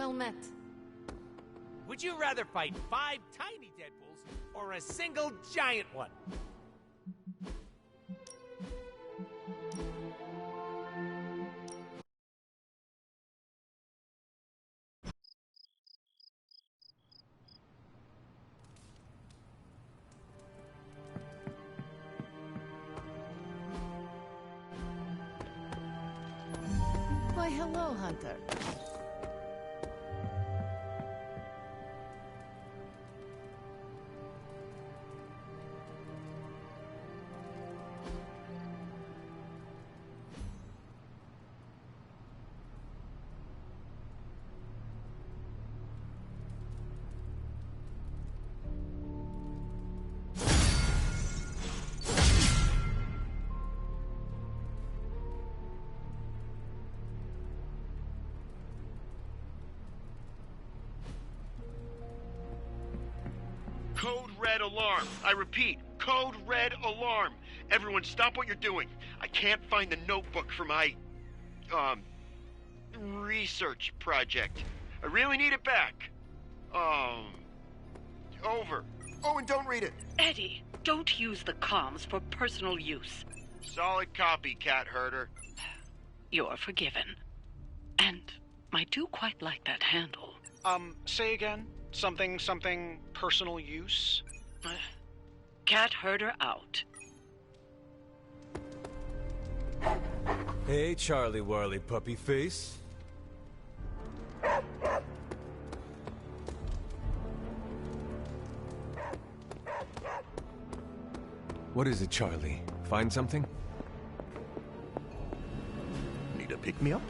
well met. Would you rather fight 5 tiny Deadpools or a single giant one? Why, hello, Hunter. Code Red Alarm. I repeat, Code Red Alarm. Everyone stop what you're doing. I can't find the notebook for my, research project. I really need it back. Over. Oh, and don't read it. Eddie, don't use the comms for personal use. Solid copy, cat herder. You're forgiven. And I do quite like that handle. Say again? Something personal use? Cat herder out. Hey, Charlie Warley puppy face. What is it, Charlie? Find something? Need a pick-me-up?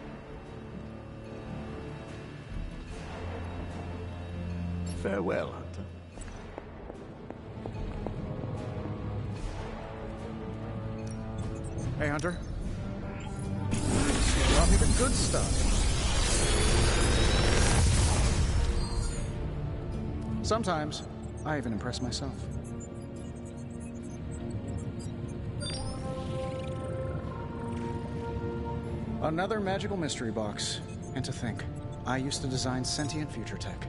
Farewell, Hunter. Hey, Hunter. Brought me the good stuff. Sometimes, I even impress myself. Another magical mystery box. And to think, I used to design sentient future tech.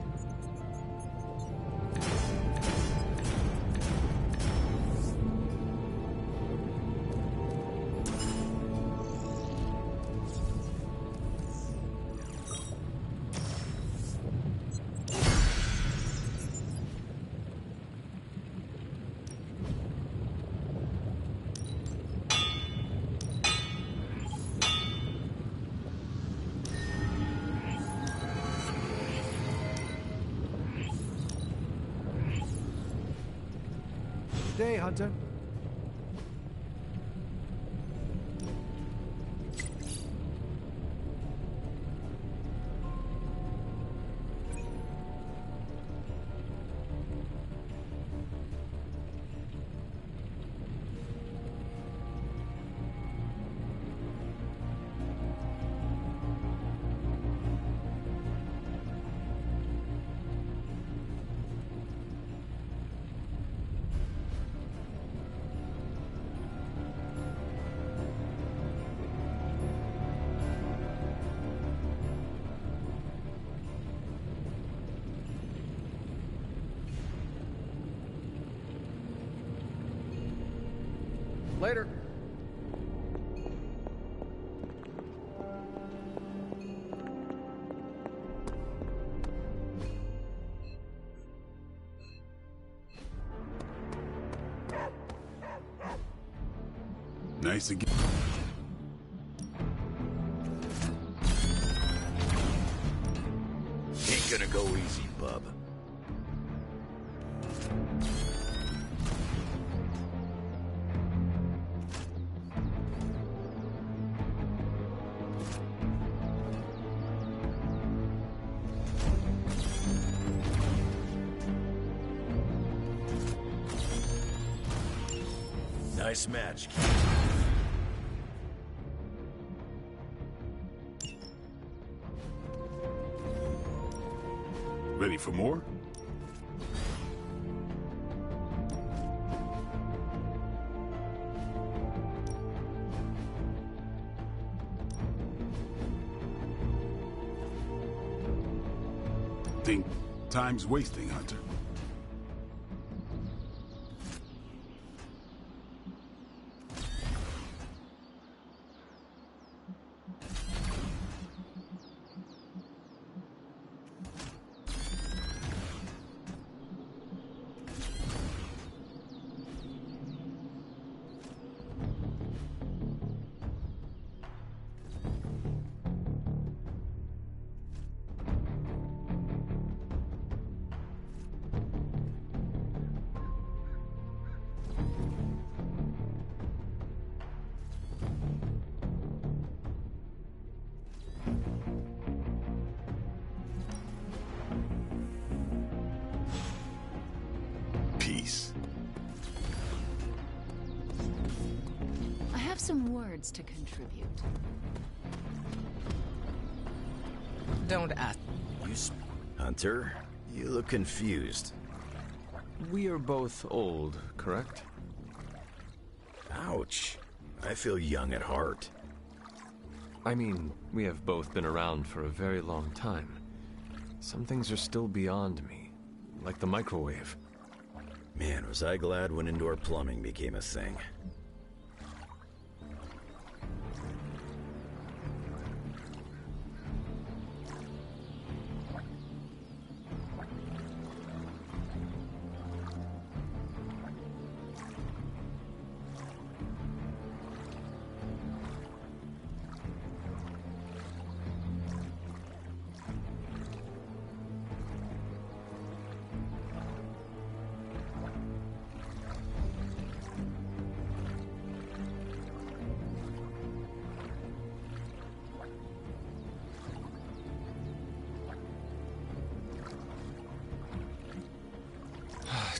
Day, Hunter. Later. Nice again. Ain't gonna go easy, bub. Nice match. Ready for more? think time's wasting, Hunter? Peace. I have some words to contribute. Don't ask. Hunter, you look confused. We are both old, correct? Ouch. I feel young at heart. I mean, we have both been around for a very long time. Some things are still beyond me, like the microwave. Man, was I glad when indoor plumbing became a thing.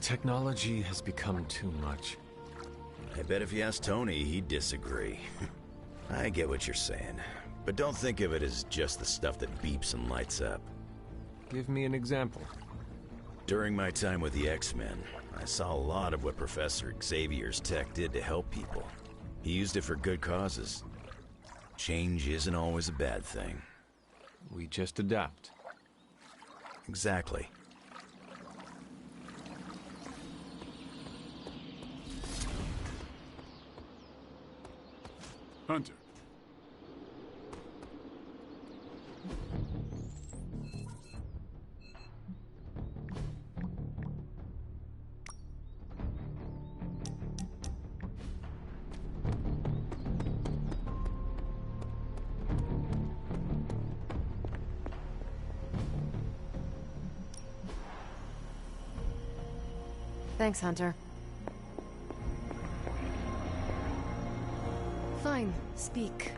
Technology has become too much. I bet if you ask Tony, he'd disagree. I get what you're saying, but don't think of it as just the stuff that beeps and lights up. Give me an example. During my time with the X-Men, I saw a lot of what Professor Xavier's tech did to help people. He used it for good causes. Change isn't always a bad thing. We just adapt. Exactly. Hunter. Thanks, Hunter. Fine, speak.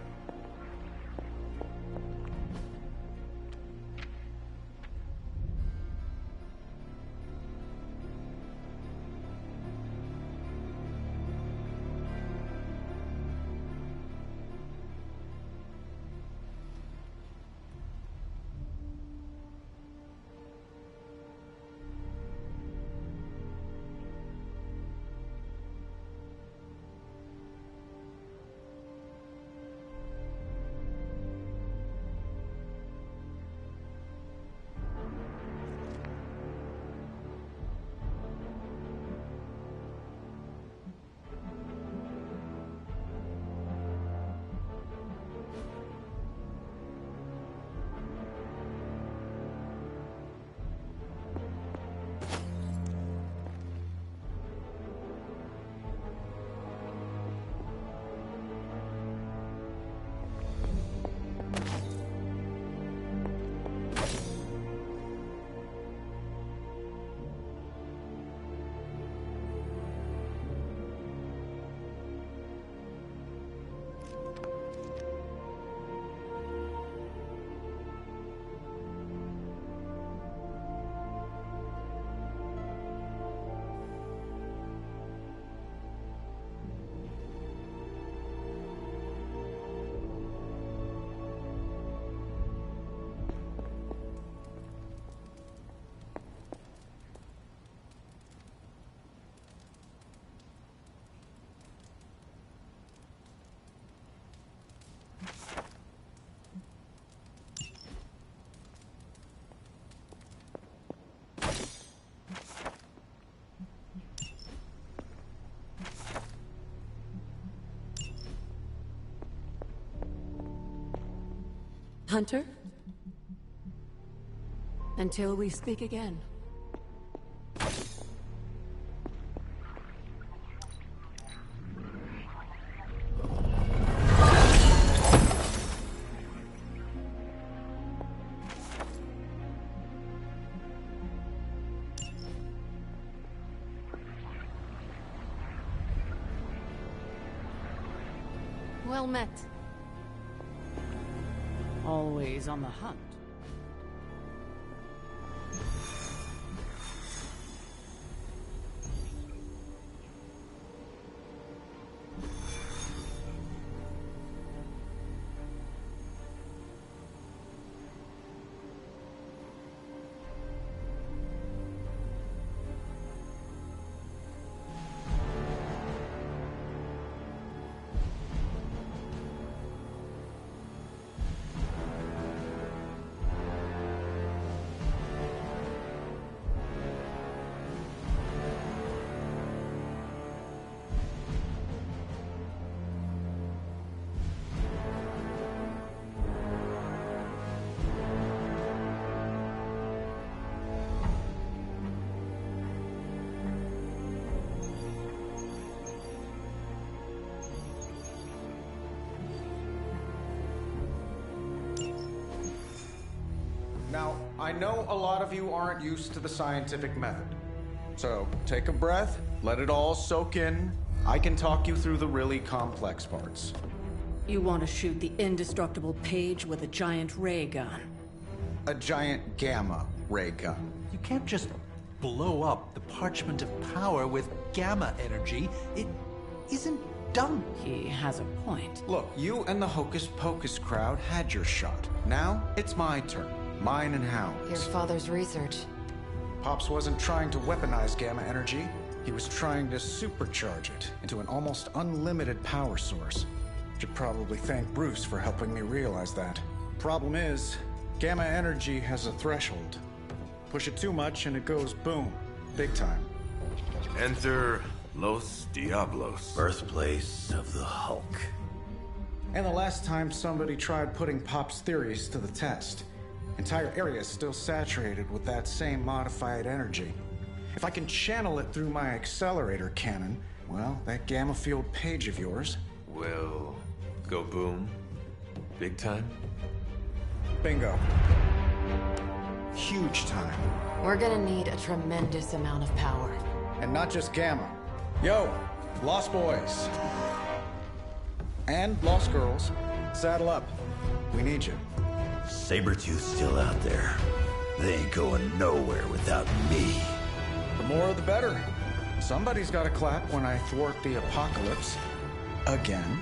Hunter? Until we speak again. Well met. Always on the hunt. Now, I know a lot of you aren't used to the scientific method. So, take a breath, let it all soak in. I can talk you through the really complex parts. You want to shoot the indestructible Page with a giant ray gun. A giant gamma ray gun. You can't just blow up the parchment of power with gamma energy. It isn't done. He has a point. Look, you and the Hocus Pocus crowd had your shot. Now, it's my turn. Mine and Hound's. Your father's research. Pops wasn't trying to weaponize gamma energy. He was trying to supercharge it into an almost unlimited power source. Should probably thank Bruce for helping me realize that. Problem is, gamma energy has a threshold. Push it too much and it goes boom. Big time. Enter Los Diablos. Birthplace of the Hulk. And the last time somebody tried putting Pop's theories to the test, entire area is still saturated with that same modified energy. If I can channel it through my accelerator cannon, well, that gamma field Page of yours will go boom. Big time? Bingo. Huge time. We're gonna need a tremendous amount of power. And not just gamma. Yo, Lost Boys. And Lost Girls, saddle up. We need you. Sabretooth's still out there. They ain't going nowhere without me. The more the better. Somebody's gotta clap when I thwart the apocalypse. Again.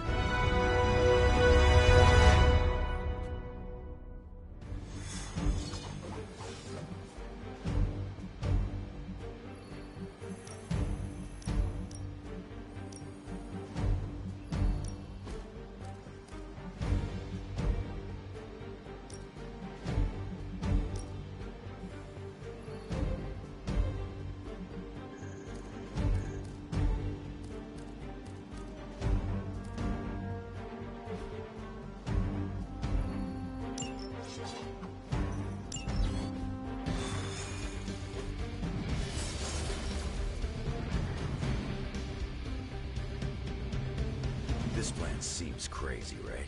This plan seems crazy, right?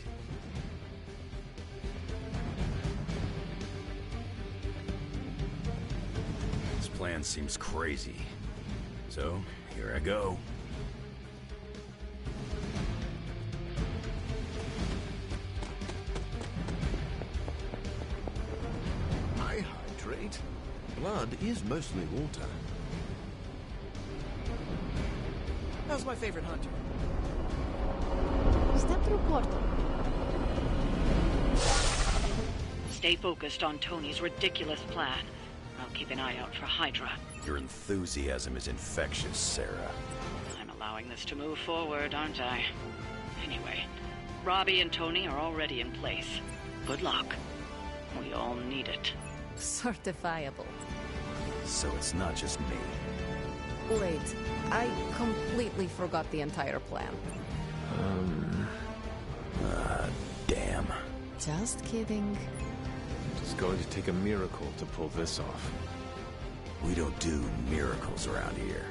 This plan seems crazy. So, here I go. I hydrate. Blood is mostly water. How's my favorite hunter? Step through portal. Stay focused on Tony's ridiculous plan. I'll keep an eye out for Hydra. Your enthusiasm is infectious, Sarah. I'm allowing this to move forward, aren't I? Anyway, Robbie and Tony are already in place. Good luck. We all need it. Certifiable. So it's not just me. Wait, I completely forgot the entire plan. Damn. Just kidding. It's going to take a miracle to pull this off. We don't do miracles around here.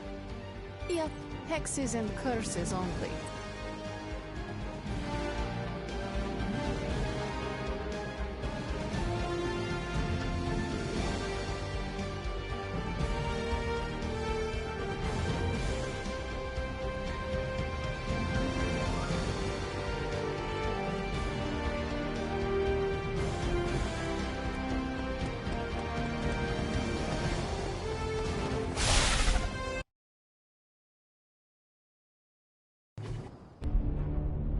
Yep, hexes and curses only.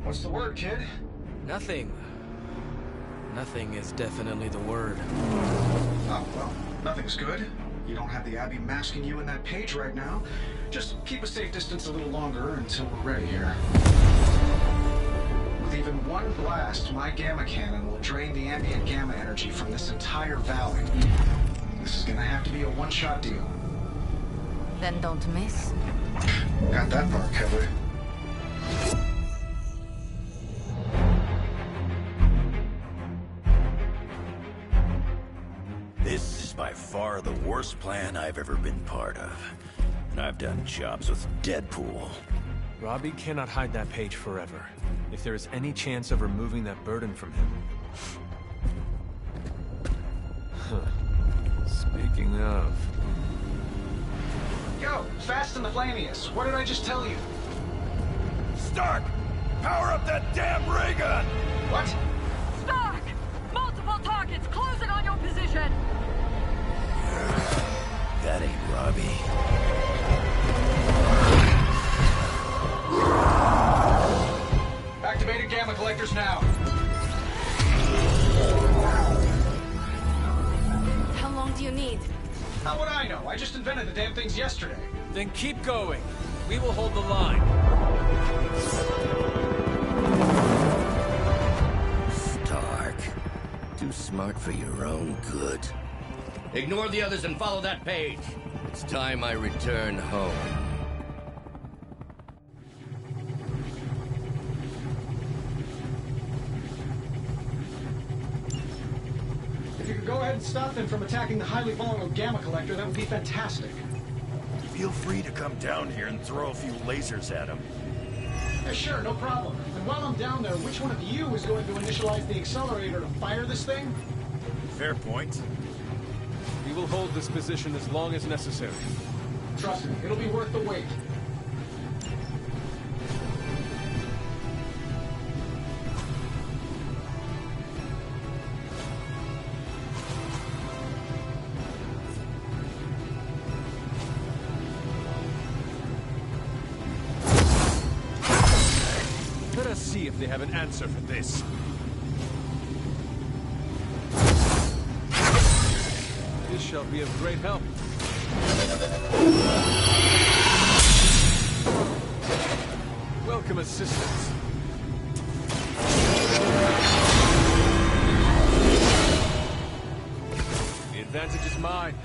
What's the word, kid? Nothing. Nothing is definitely the word. Oh, well, nothing's good. You don't have the Abbey masking you in that page right now. Just keep a safe distance a little longer until we're ready here. With even one blast, my gamma cannon will drain the ambient gamma energy from this entire valley. This is gonna have to be a one-shot deal. Then don't miss. Got that part covered. This is by far the worst plan I've ever been part of. And I've done jobs with Deadpool. Robbie cannot hide that page forever. If there is any chance of removing that burden from him... Speaking of... Yo, Fast and the Flamius, what did I just tell you? Stark! Power up that damn ray gun! What? Stark! Multiple targets closing on your position! That ain't Robbie. Activated gamma collectors now. How long do you need? How would I know? I just invented the damn things yesterday. Then keep going. We will hold the line. Stark. Too smart for your own good. Ignore the others and follow that page. It's time I return home. If you could go ahead and stop them from attacking the highly vulnerable gamma collector, that would be fantastic. Feel free to come down here and throw a few lasers at him. Yeah, sure, no problem. And while I'm down there, which one of you is going to initialize the accelerator to fire this thing? Fair point. We will hold this position as long as necessary. Trust me, it'll be worth the wait. Let us see if they have an answer for this. This shall be of great help. Welcome, assistants. The advantage is mine.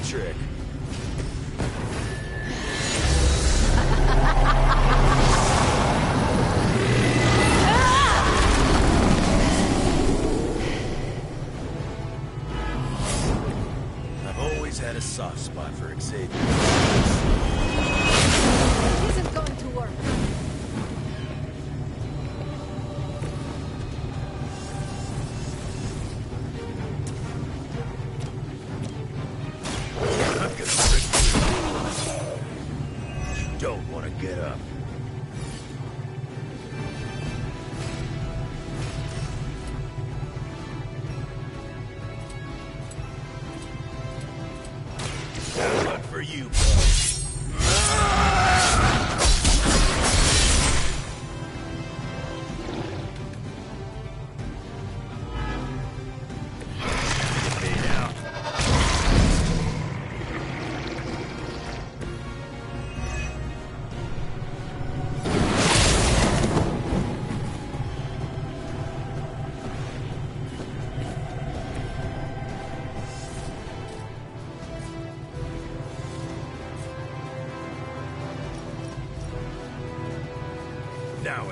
Trick. I've always had a soft spot for Xavier. It isn't going to work. Don't want to get up. Good for you,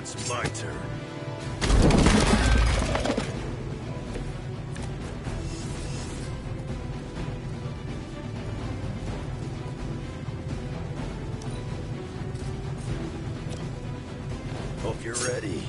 It's my turn. Hope you're ready.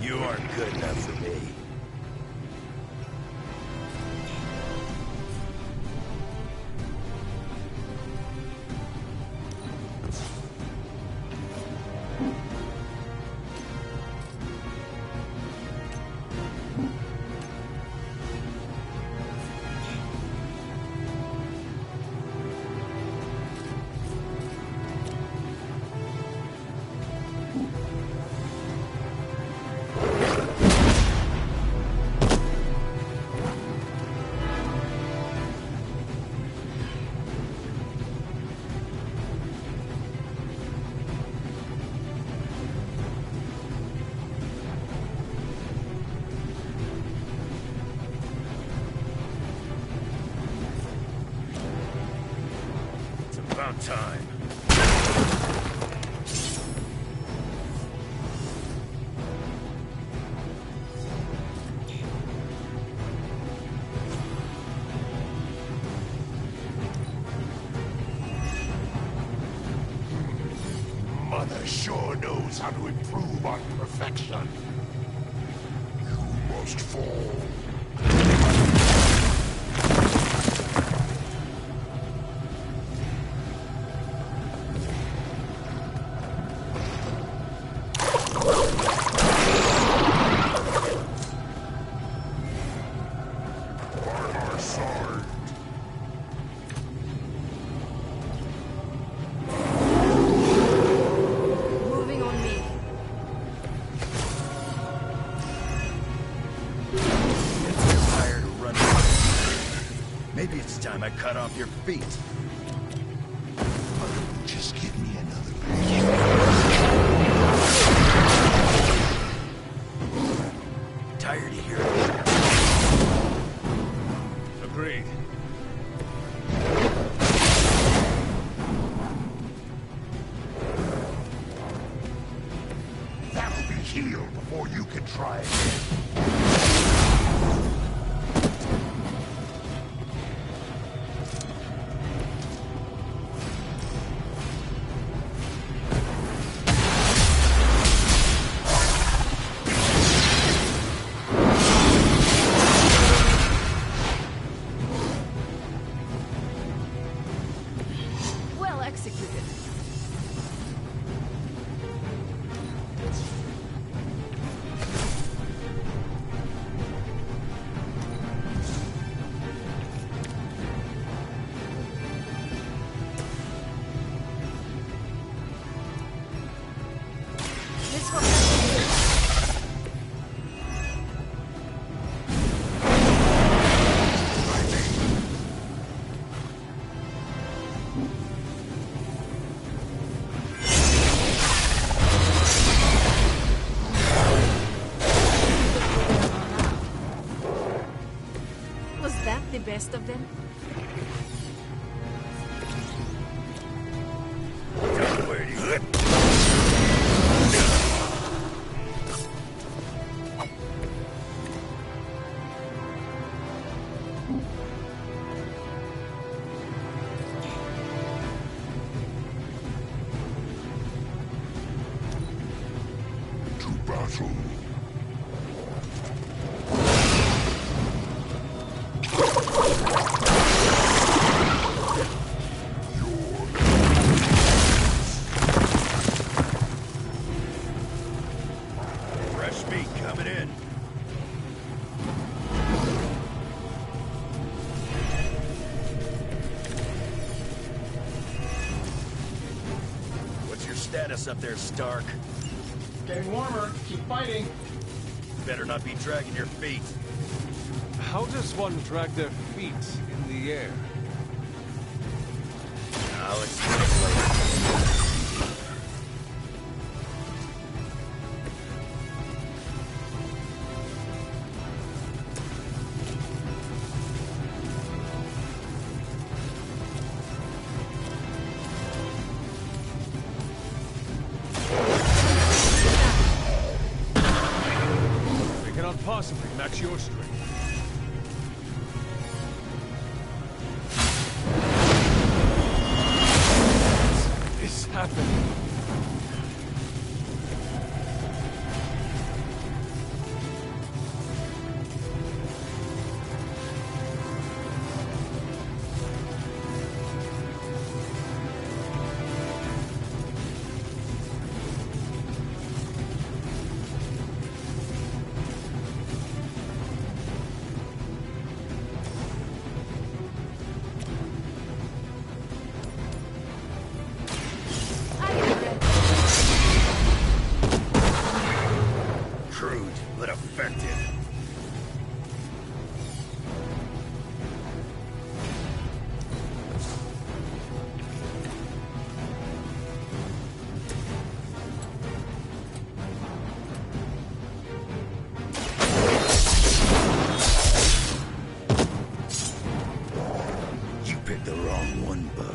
You aren't good enough for me. About time. Mother sure knows how to improve on perfection. You must fall. Moving on me. Tired of running. Maybe it's time I cut off your feet. Just give me another page. Tired of hearing it. Agreed. That'll be healed before you can try again. Well executed. This will Was that the best of them? To battle. Fresh meat coming in. status up there, Stark? Getting warmer. Keep fighting. Better not be dragging your feet. How does one drag their feet in the air? I'll explain later. We cannot possibly match your strength. Happening. But effective. You picked the wrong one, bub.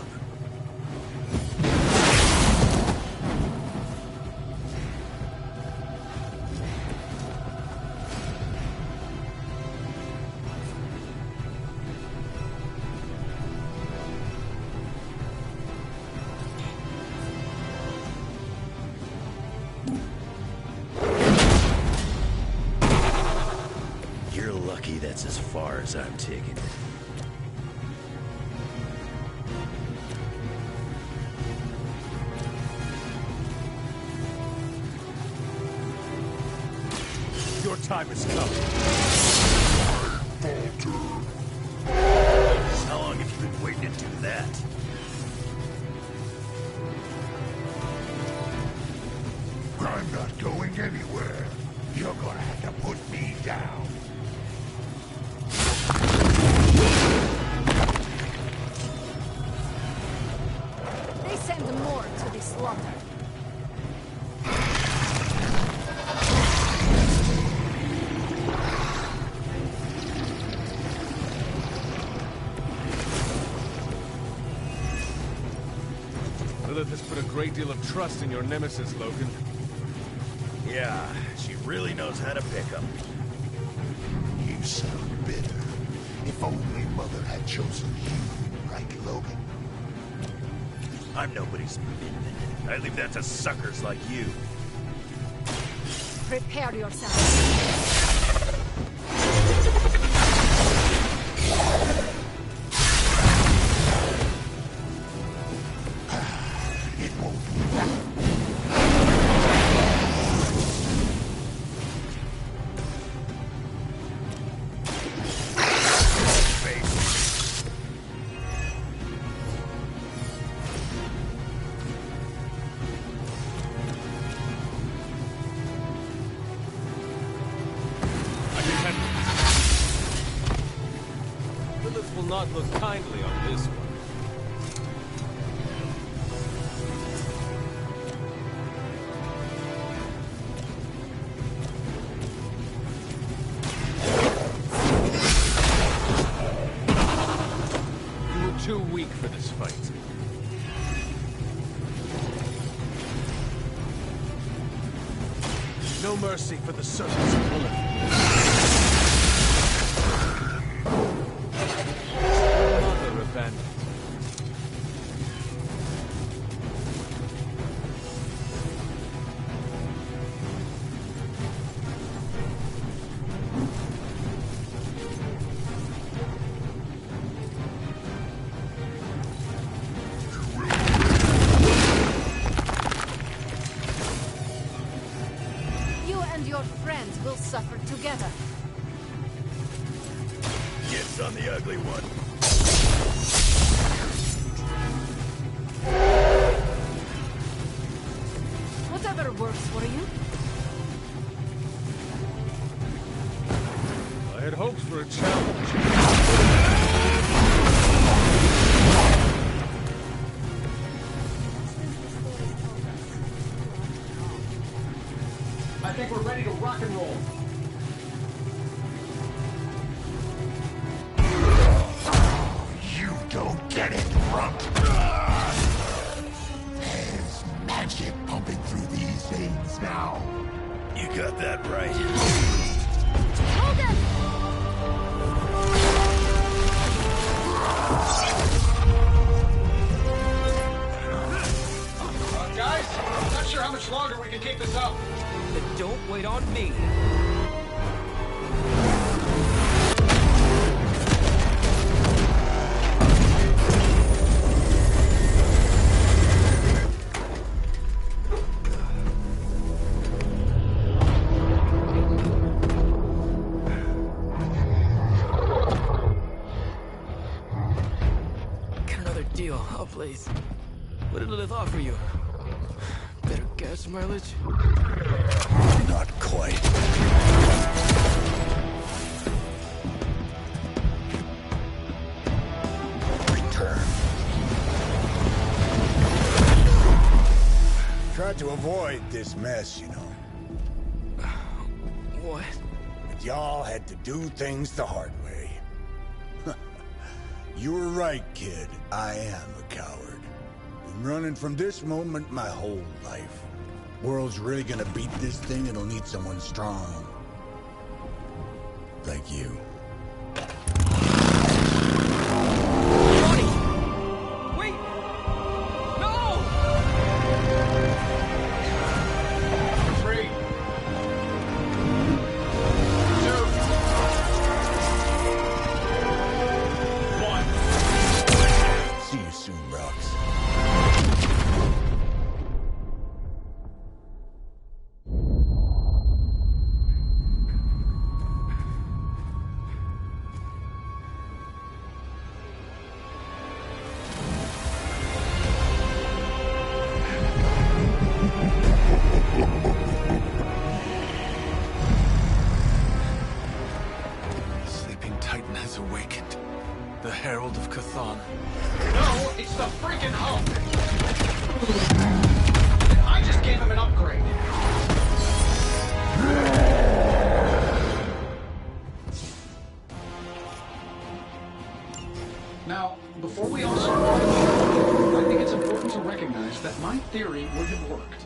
You're lucky that's as far as I'm taking it. Your time is coming. How long have you been waiting to do that? I'm not going anywhere. You're gonna have to put me down. They send more to the slaughter. Lilith has put a great deal of trust in your nemesis, Logan. Yeah, she really knows how to pick 'em. You sound bitter. If only Mother had chosen you, right, Logan? I'm nobody's minion. I leave that to suckers like you. Prepare yourself. It won't be that. Lilith will not look kindly on this one. You were too weak for this fight. No mercy for the servants of Lilith. Mother abandoned. You and your friends will suffer together. Gets on the ugly one. works, what are you? I had hopes for a challenge. I think we're ready to rock and roll. You don't get it, rump. There's magic pumping through these veins now. You got that right. Hold him! Guys, I'm not sure how much longer we can keep this up. Then don't wait on me. Get another deal, oh please. What did Lilith offer you? Better gas mileage? Not quite. Return. Tried to avoid this mess, you know. What? But y'all had to do things the hard way. You were right, kid. I am a coward. Been running from this moment my whole life. World's really gonna beat this thing, it'll need someone strong. Like you. Wait! No! 3, 2, 1. See you soon, Rox. Sleeping Titan has awakened. The Herald of Cthon. No, it's the freaking Hulk. I just gave him an upgrade. Now, before we all start, I think it's important to recognize that my theory would have worked.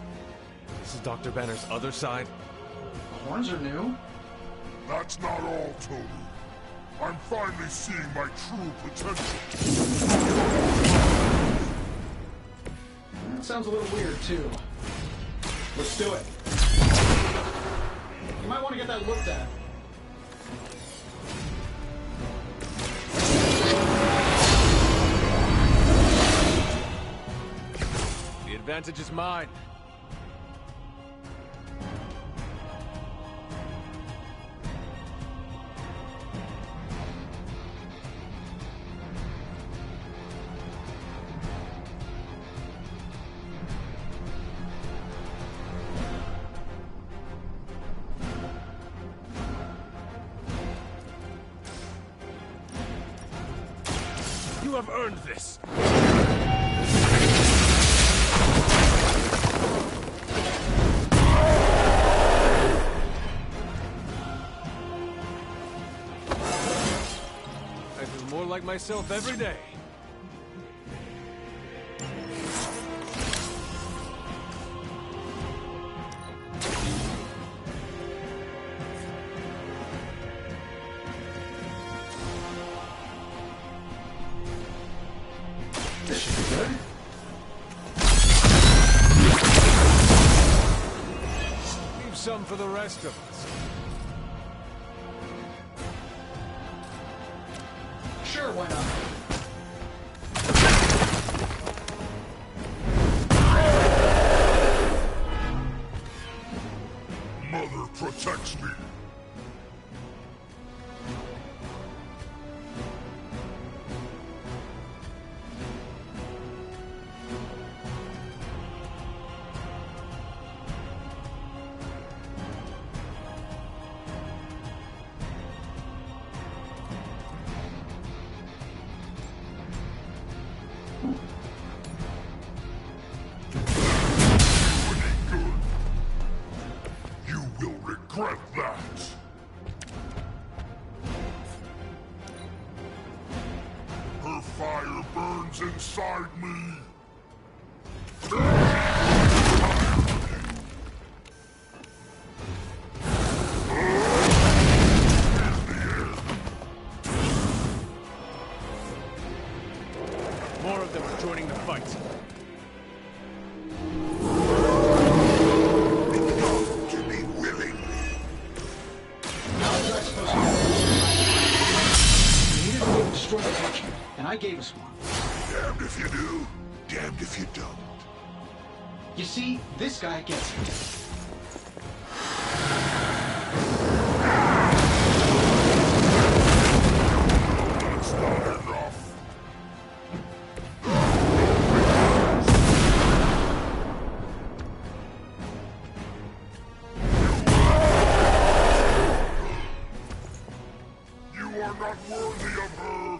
This is Dr. Banner's other side? The horns are new. That's not all, Tony. I'm finally seeing my true potential. That sounds a little weird, too. Let's do it. You might want to get that looked at. The advantage is mine. You have earned this. I feel more like myself every day. This should be good. Leave some for the rest of us. Sure, why not? Mother protects me. me. More of them are joining the fight. To me willingly. How was I supposed to know? We needed a way to destroy the parchment, and I gave us one. Damned if you do, damned if you don't. You see, this guy gets it. That's not enough. You are not worthy of her.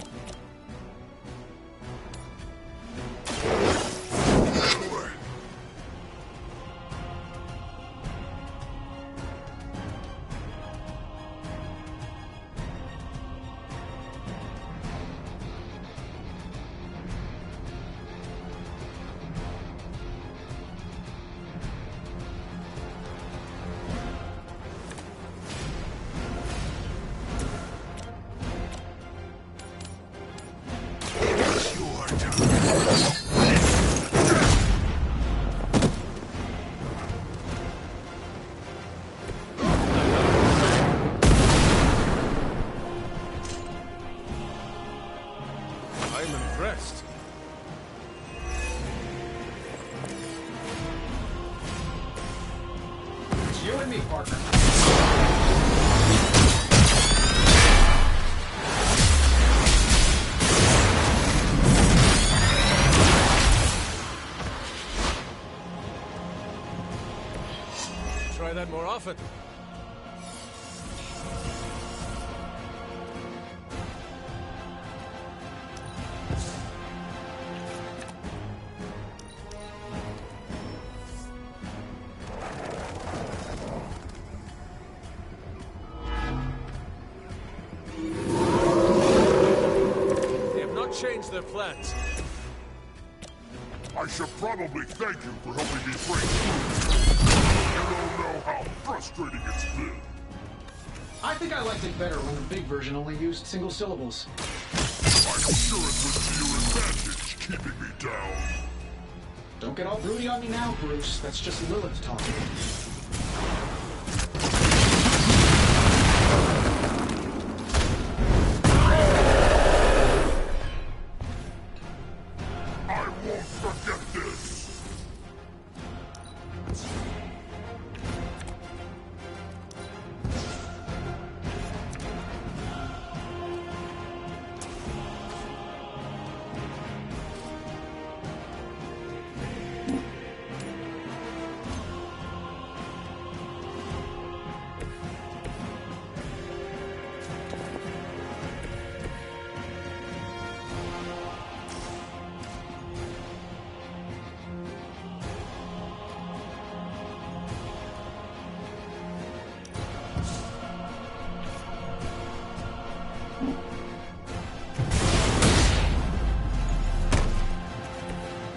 It's your time. I'm impressed. It's you and me, partner. Try that more often. They have not changed their plans. I should probably thank you for helping me break through. You don't know how frustrating it's been. I think I liked it better when the big version only used single syllables. I'm sure it was to your advantage keeping me down. Don't get all broody on me now, Bruce. That's just Lilith talking. I won't forget this.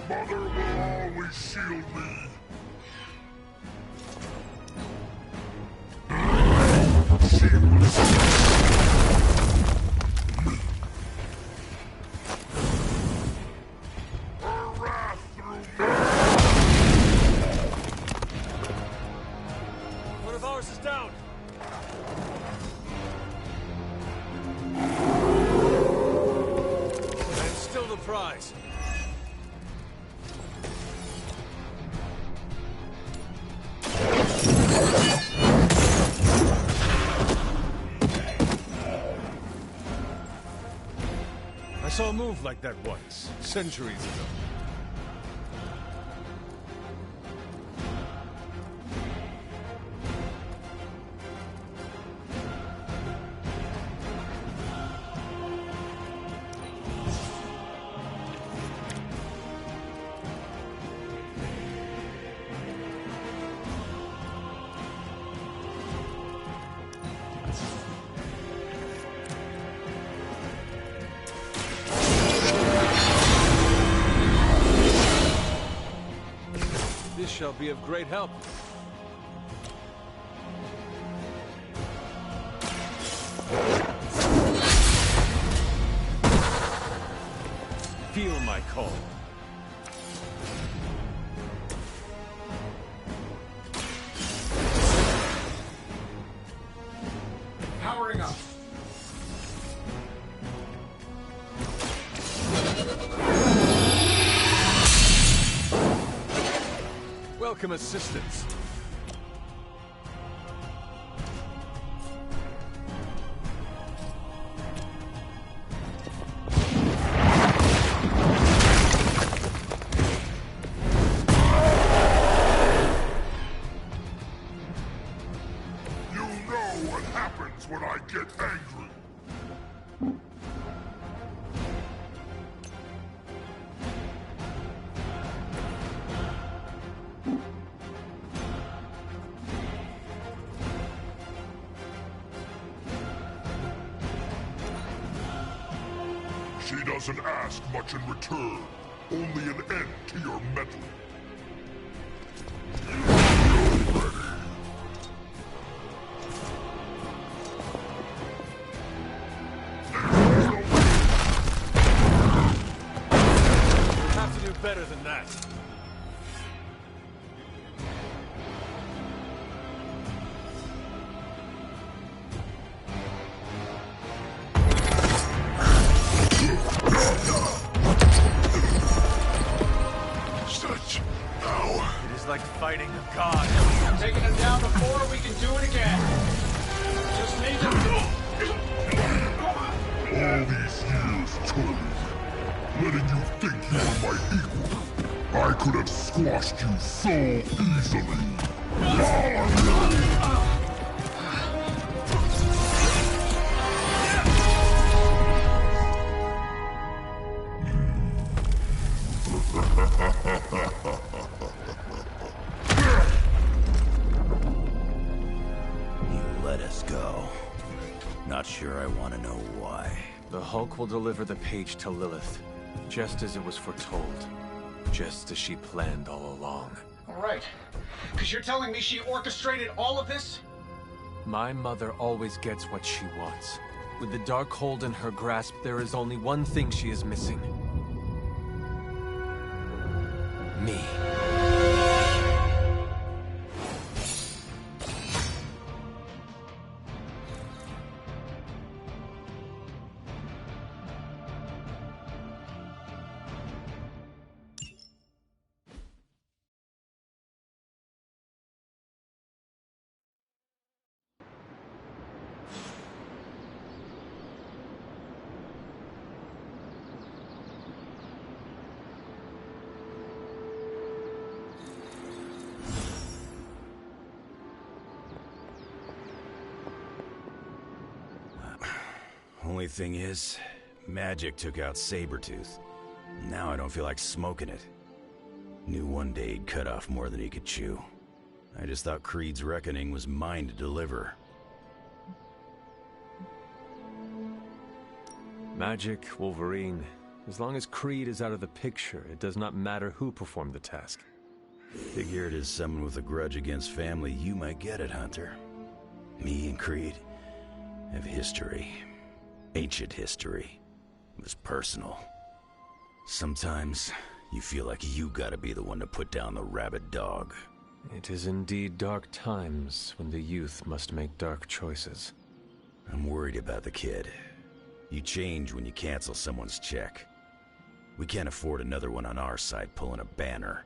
Mother will always shield me. Her wrath through me. One of ours is down. And still the prize. I saw a move like that once, centuries ago. This shall be of great help. Feel my call. Powering up. Welcome assistance. You know what happens when I get angry. She doesn't ask much in return, only an end to your meddling. You'll have to do better than that. Such now. It is like fighting a god. Taking him down before, we can do it again. Just need to... All these years, Tony, letting you think you were my equal. I could have squashed you so easily. You let us go. Not sure I want to know why. The Hulk will deliver the page to Lilith, just as it was foretold. Just as she planned all along. All right. Because you're telling me she orchestrated all of this? My mother always gets what she wants. With the Darkhold in her grasp, there is only one thing she is missing. Me. Only thing is, magic took out Sabretooth. Now I don't feel like smoking it. Knew one day he'd cut off more than he could chew. I just thought Creed's reckoning was mine to deliver. Magic, Wolverine. As long as Creed is out of the picture, it does not matter who performed the task. Figured as someone with a grudge against family, you might get it, Hunter. Me and Creed have history. Ancient history. It was personal. Sometimes you feel like you gotta be the one to put down the rabid dog. It is indeed dark times when the youth must make dark choices. I'm worried about the kid. You change when you cancel someone's check. We can't afford another one on our side pulling a banner.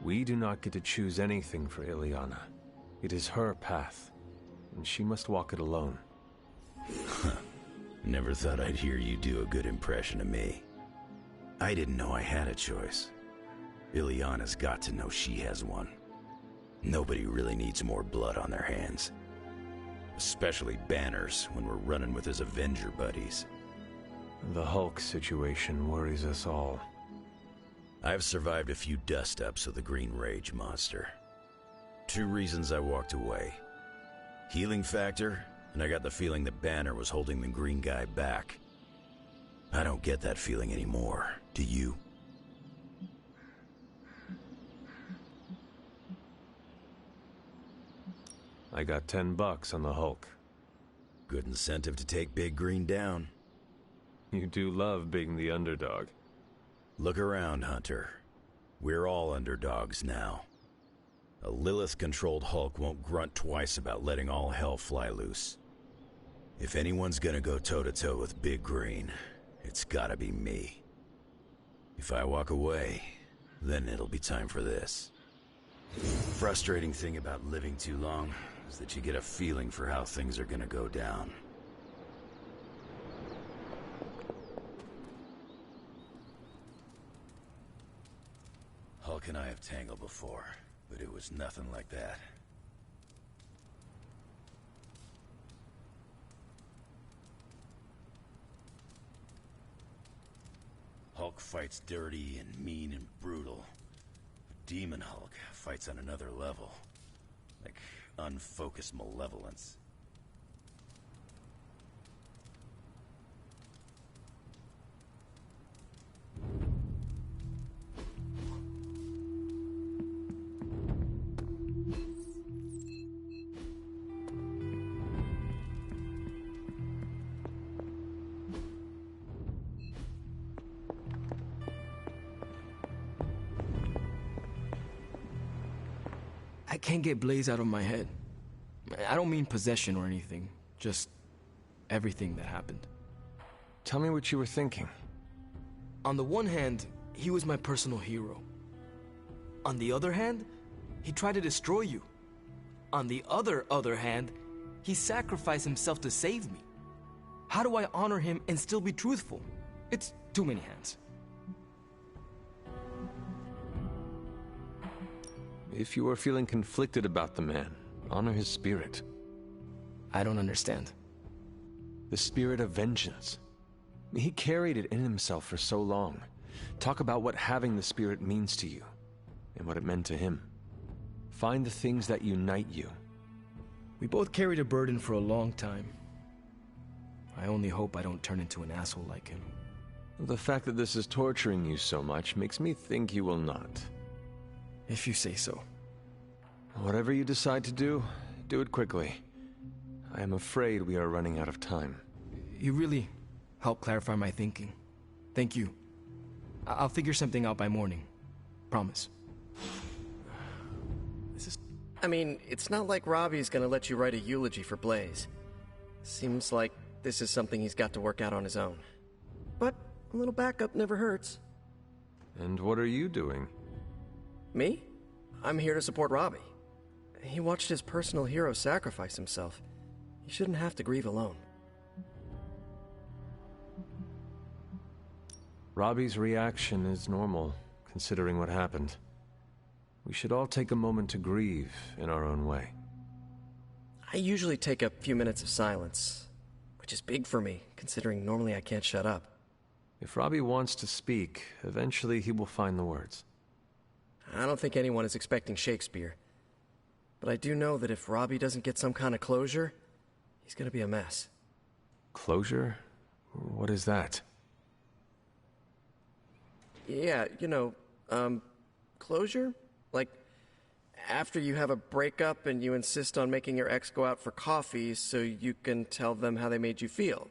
We do not get to choose anything for Ileana. It is her path, and she must walk it alone. Never thought I'd hear you do a good impression of me. I didn't know I had a choice. Ileana's got to know she has one. Nobody really needs more blood on their hands. Especially Banner's when we're running with his Avenger buddies. The Hulk situation worries us all. I've survived a few dust-ups with the Green Rage monster. 2 reasons I walked away. Healing factor, and I got the feeling that Banner was holding the green guy back. I don't get that feeling anymore. Do you? I got $10 on the Hulk. Good incentive to take Big Green down. You do love being the underdog. Look around, Hunter. We're all underdogs now. A Lilith-controlled Hulk won't grunt twice about letting all hell fly loose. If anyone's gonna go toe-to-toe with Big Green, it's gotta be me. If I walk away, then it'll be time for this. Frustrating thing about living too long is that you get a feeling for how things are gonna go down. Hulk and I have tangled before, but it was nothing like that. Hulk fights dirty and mean and brutal. Demon Hulk fights on another level. Like unfocused malevolence. I can't get Blaze out of my head. I don't mean possession or anything, just everything that happened. Tell me what you were thinking. On the one hand, he was my personal hero. On the other hand, he tried to destroy you. On the other hand, he sacrificed himself to save me. How do I honor him and still be truthful? It's too many hands. If you are feeling conflicted about the man, honor his spirit. I don't understand. The spirit of vengeance. He carried it in himself for so long. Talk about what having the spirit means to you, and what it meant to him. Find the things that unite you. We both carried a burden for a long time. I only hope I don't turn into an asshole like him. The fact that this is torturing you so much makes me think you will not. If you say so. Whatever you decide to do it quickly. I am afraid we are running out of time. You really helped clarify my thinking. Thank you. I'll figure something out by morning. Promise. I mean, it's not like Robbie's gonna let you write a eulogy for Blaze. Seems like this is something he's got to work out on his own. But a little backup never hurts. And what are you doing? Me? I'm here to support Robbie. He watched his personal hero sacrifice himself. He shouldn't have to grieve alone. Robbie's reaction is normal, considering what happened. We should all take a moment to grieve in our own way. I usually take a few minutes of silence, which is big for me, considering normally I can't shut up. If Robbie wants to speak, eventually he will find the words. I don't think anyone is expecting Shakespeare. But I do know that if Robbie doesn't get some kind of closure, he's gonna be a mess. Closure? What is that? Yeah, closure? Like, after you have a breakup and you insist on making your ex go out for coffee so you can tell them how they made you feel.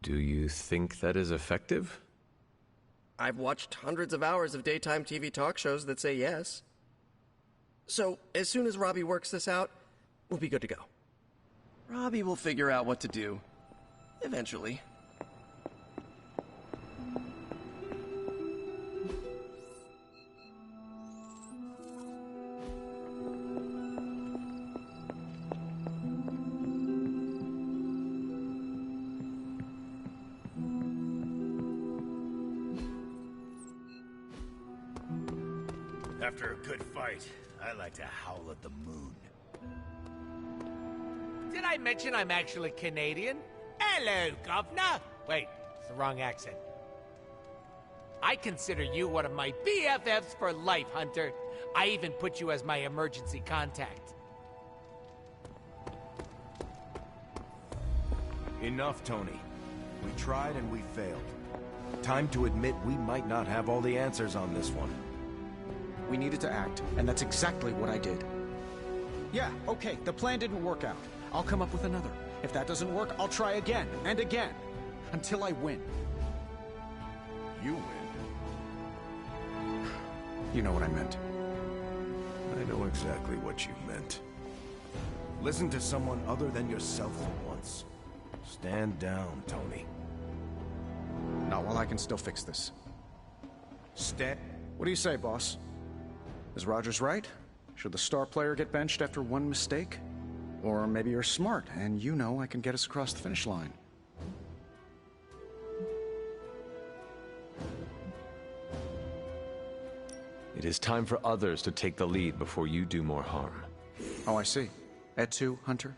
Do you think that is effective? I've watched hundreds of hours of daytime TV talk shows that say yes. So, as soon as Robbie works this out, we'll be good to go. Robbie will figure out what to do. Eventually. After a good fight, I like to howl at the moon. Did I mention I'm actually Canadian? Hello, governor! Wait, it's the wrong accent. I consider you one of my BFFs for life, Hunter. I even put you as my emergency contact. Enough, Tony. We tried and we failed. Time to admit we might not have all the answers on this one. We needed to act, and that's exactly what I did. Yeah, okay, the plan didn't work out. I'll come up with another. If that doesn't work, I'll try again and again. Until I win. You win? You know what I meant. I know exactly what you meant. Listen to someone other than yourself for once. Stand down, Tony. Not while I can still fix this. What do you say, boss? Is Rogers right? Should the star player get benched after one mistake? Or maybe you're smart, and you know I can get us across the finish line. It is time for others to take the lead before you do more harm. Oh, I see. Et2, Hunter?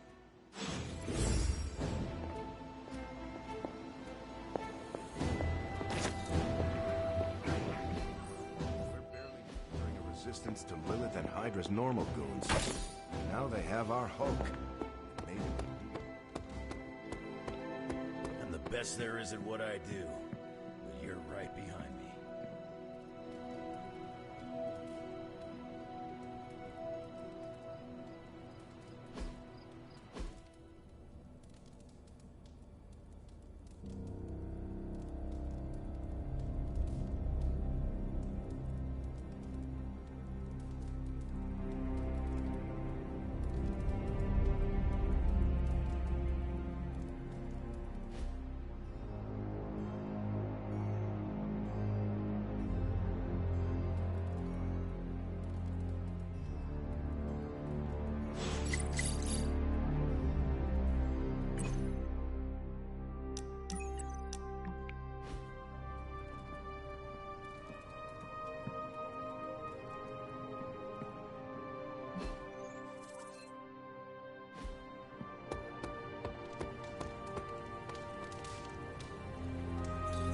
Resistance to Lilith and Hydra's normal goons. Now they have our Hulk. Maybe. I'm the best there is at what I do, but you're right behind me.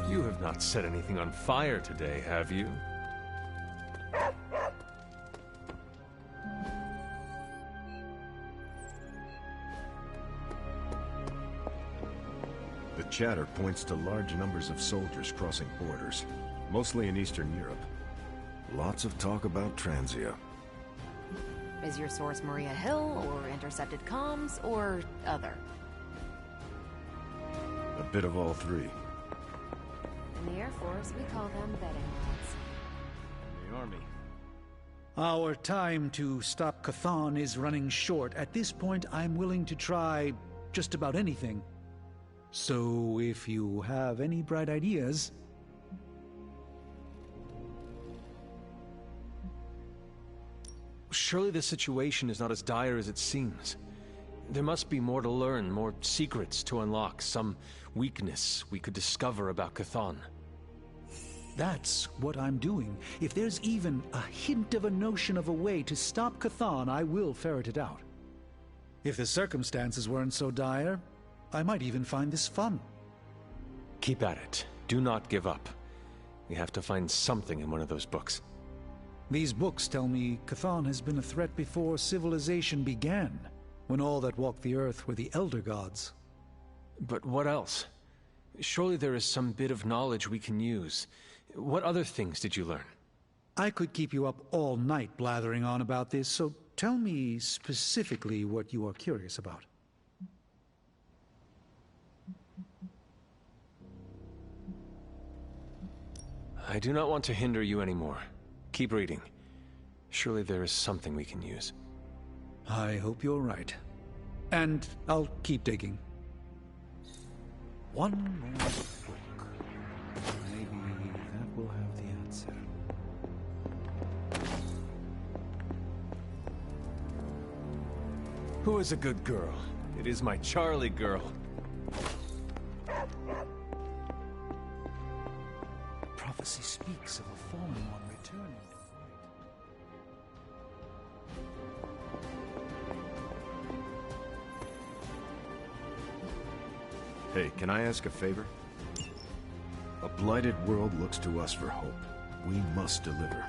You have not set anything on fire today, have you? The chatter points to large numbers of soldiers crossing borders, mostly in Eastern Europe. Lots of talk about Transia. Is your source Maria Hill, or intercepted comms, or other? A bit of all three. In the Air Force, we call them betting rods. The Army. Our time to stop Chthon is running short. At this point, I'm willing to try just about anything. So, if you have any bright ideas... Surely the situation is not as dire as it seems. There must be more to learn, more secrets to unlock, some weakness we could discover about Chthon. That's what I'm doing. If there's even a hint of a notion of a way to stop Chthon, I will ferret it out. If the circumstances weren't so dire, I might even find this fun. Keep at it. Do not give up. We have to find something in one of those books. These books tell me Chthon has been a threat before civilization began, when all that walked the earth were the Elder Gods. But what else? Surely there is some bit of knowledge we can use. What other things did you learn? I could keep you up all night blathering on about this, so tell me specifically what you are curious about. I do not want to hinder you anymore. Keep reading. Surely there is something we can use. I hope you're right. And I'll keep digging. One more book. Maybe that will have the answer. Who is a good girl? It is my Charlie girl. Prophecy speaks of a fallen one returning. Hey, can I ask a favor? A blighted world looks to us for hope. We must deliver.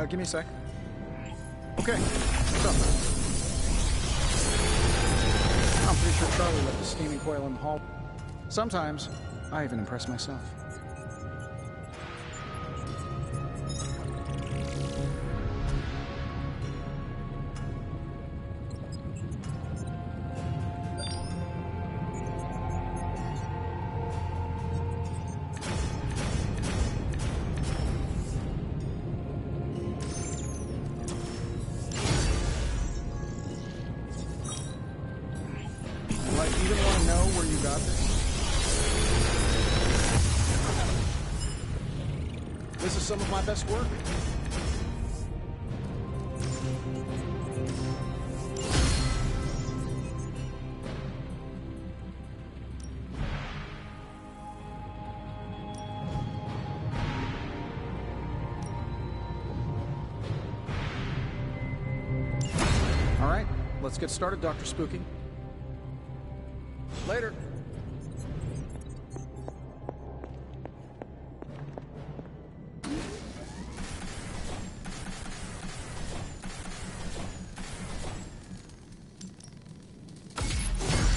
Give me a sec. Okay, what's up? I'm pretty sure Charlie left the steaming coil in the hall. Sometimes, I even impress myself. This is some of my best work. All right, let's get started, Dr. Spooky. Later.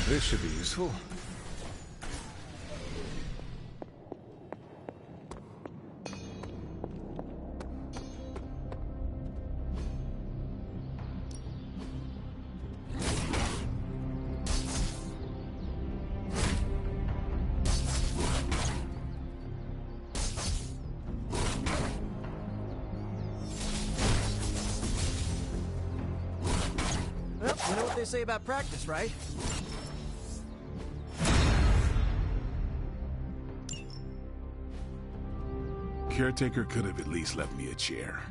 This should be useful. Well, you know what they say about practice, right? Caretaker could have at least left me a chair.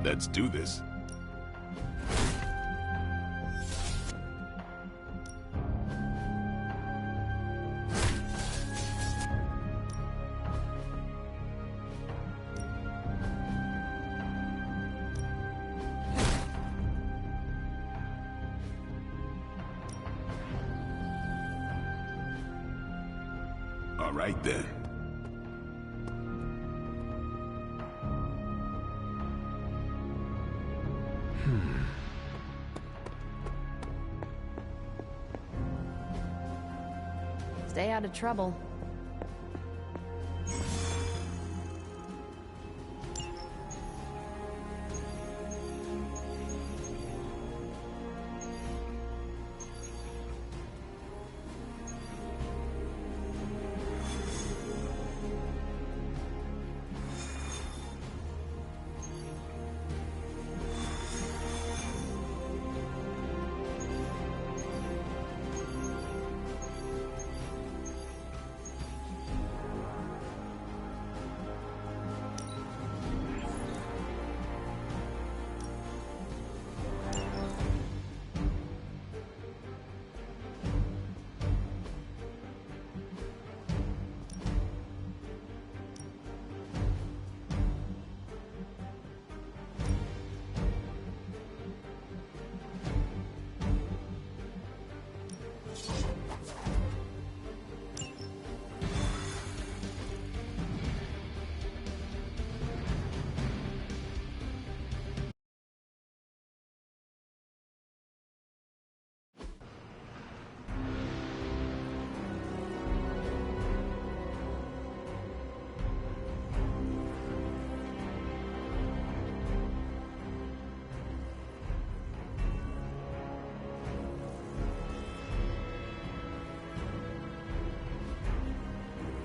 Let's do this. All right then. Stay out of trouble.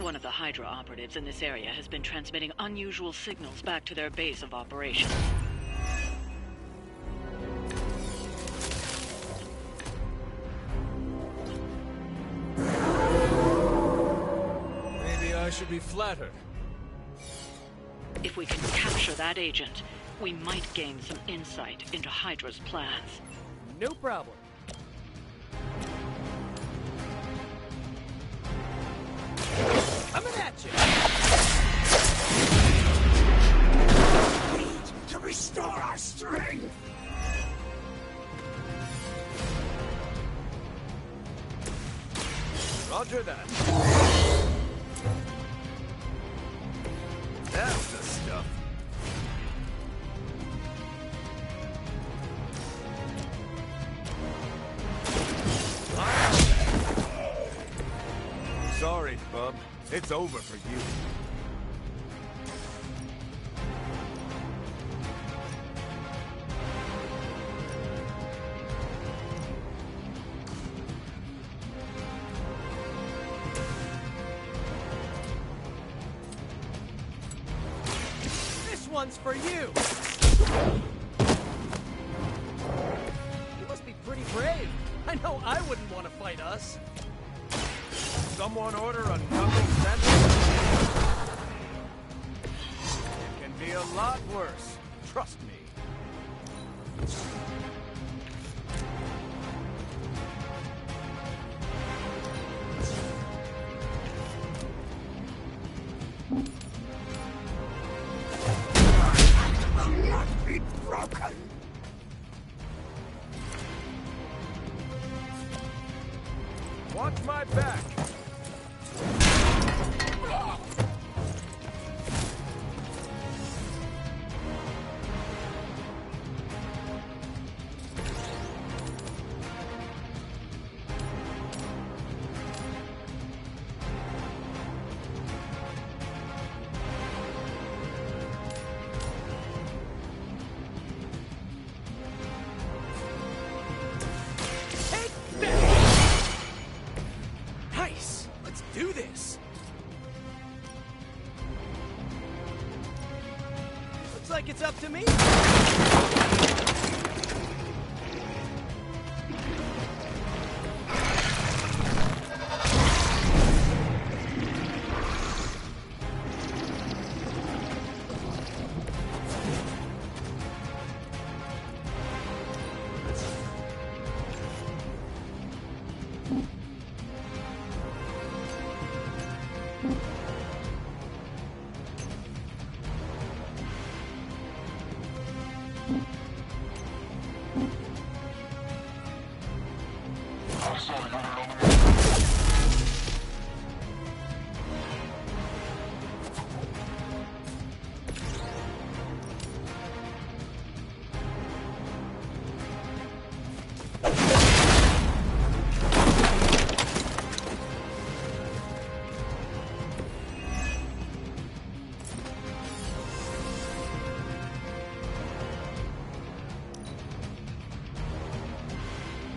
One of the Hydra operatives in this area has been transmitting unusual signals back to their base of operations. Maybe I should be flattered. If we can capture that agent, we might gain some insight into Hydra's plans. No problem. Coming at you! To restore our strength! Roger that. That's the stuff. Sorry, bub. It's over for you. This one's for you! You must be pretty brave. I know I wouldn't want to fight us. Someone order a knuckle sandwich? It can be a lot worse. Trust me. Will not be broken. Watch my back. Nice! Let's do this! Looks like it's up to me.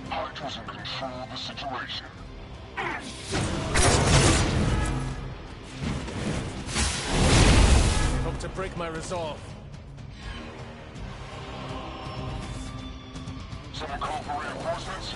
Hydra's in control of the situation. Hope to break my resolve. Someone call for reinforcements?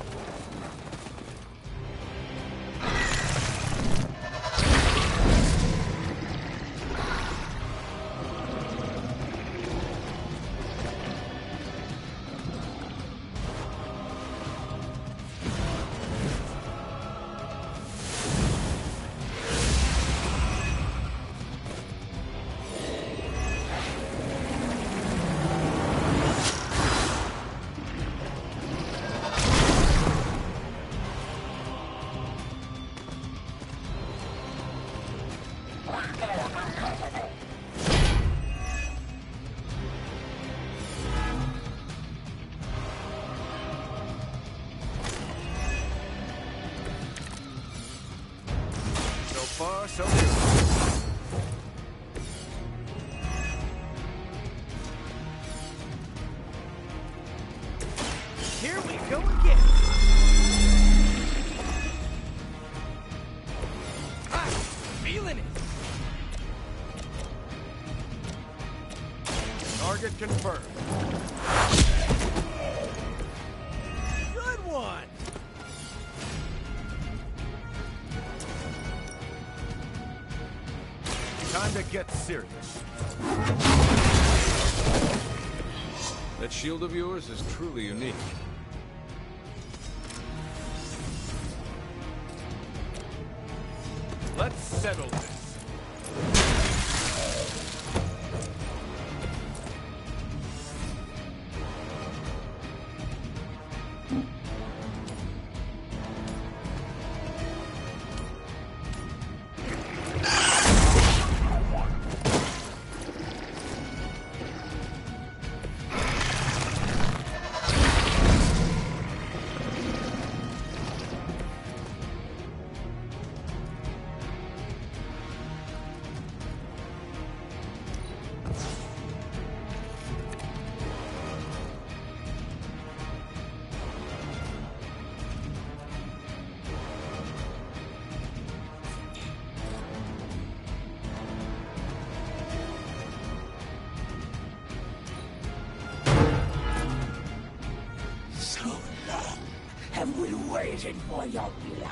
So far, so good. Here we go again. Ah, feeling it. Target confirmed. Good one. Time to get serious. That shield of yours is truly unique. Let's settle this. Have we waited for your blood?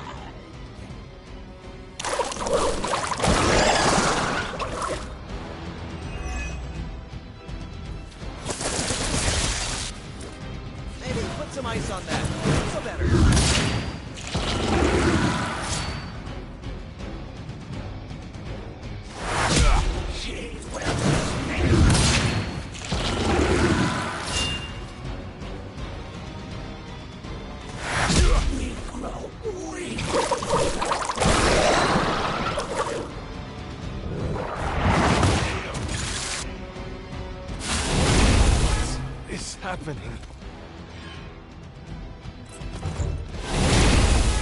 Maybe put some ice on that. Feel better. Happening.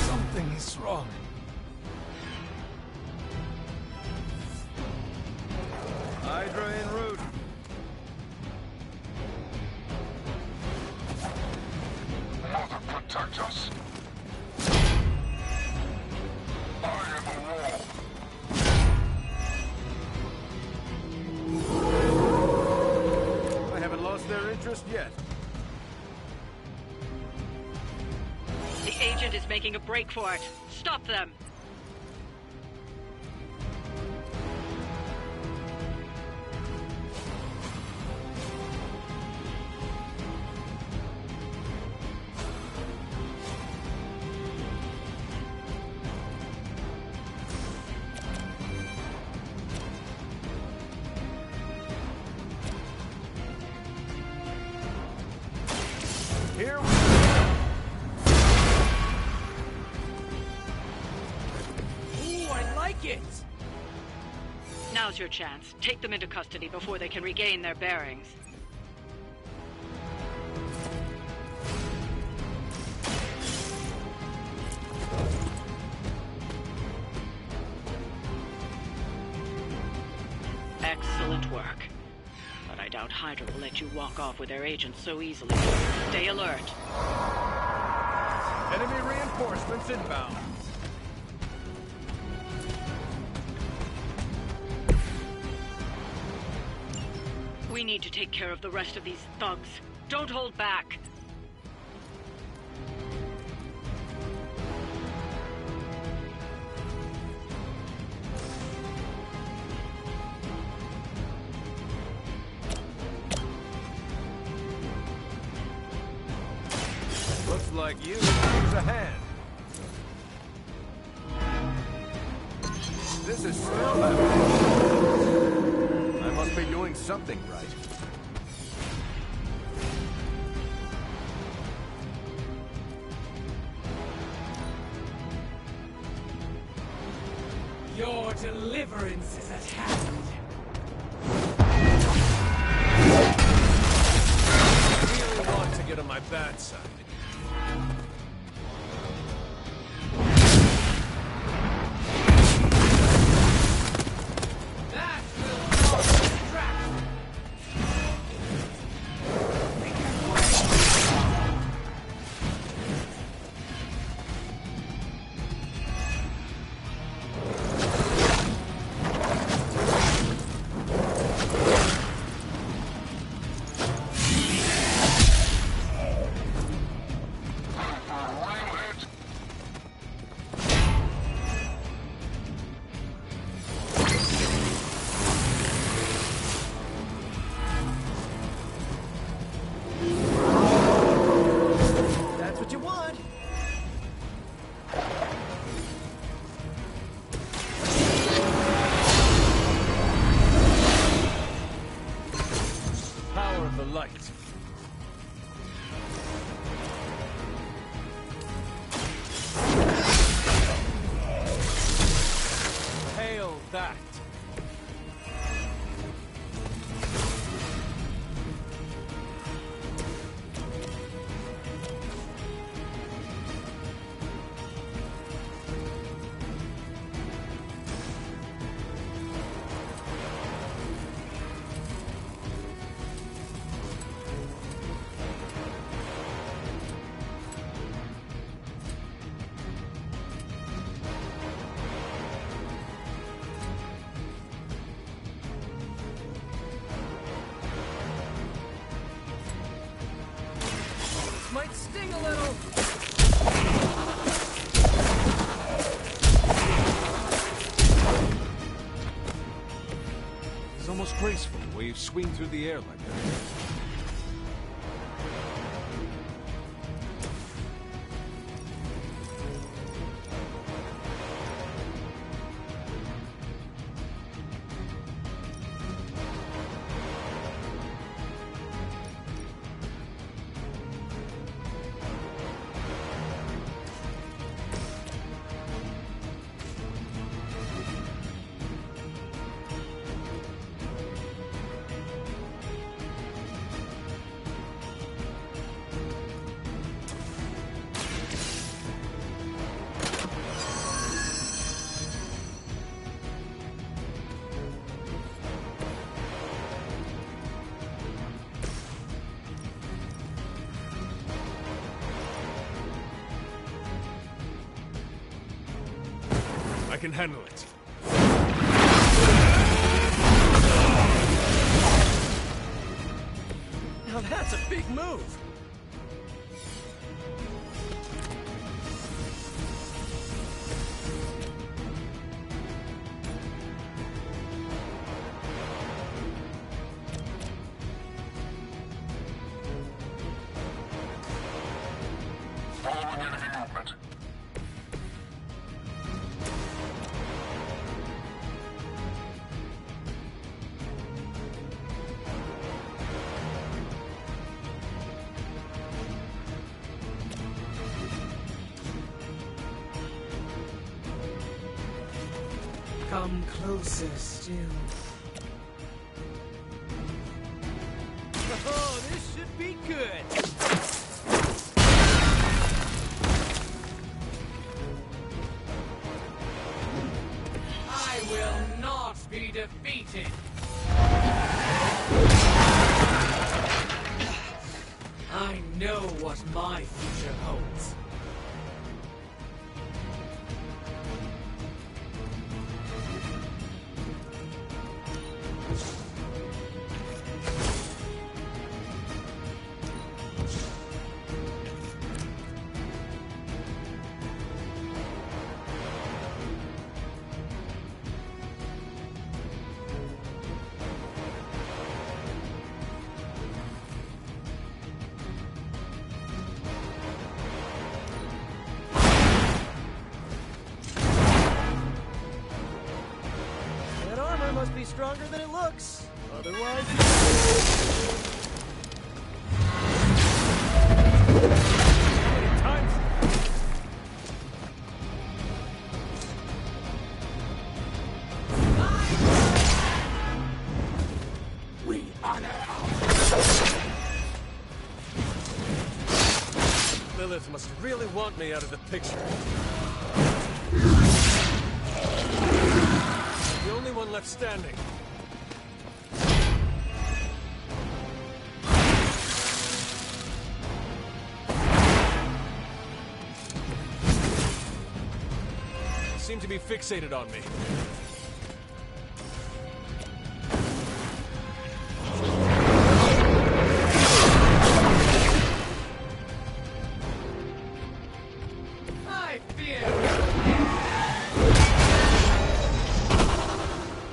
Something is wrong. Hydra en route. Mother, protect us. I am the wall. I haven't lost their interest yet. The agent is making a break for it. Stop them! Here we Ooh, I like it! Now's your chance. Take them into custody before they can regain their bearings. Excellent work. But I doubt Hydra will let you walk off with their agents so easily. Stay alert. enemy reinforcements inbound. We need to take care of the rest of these thugs. Don't hold back. Looks like you could use a hand. This is still happening. I must be doing something right. Your deliverance is at hand. I really want to get on my bad side. might sting a little. It's almost graceful the way you swing through the air like that. I can handle it. Now that's a big move. Following enemy movement. Come closer still. Oh, this should be good. I will not be defeated. I know what my future holds. That armor must be stronger than it looks. Otherwise, We honor Lilith must really want me out of the picture. The only one left standing. Seem to be fixated on me. I fear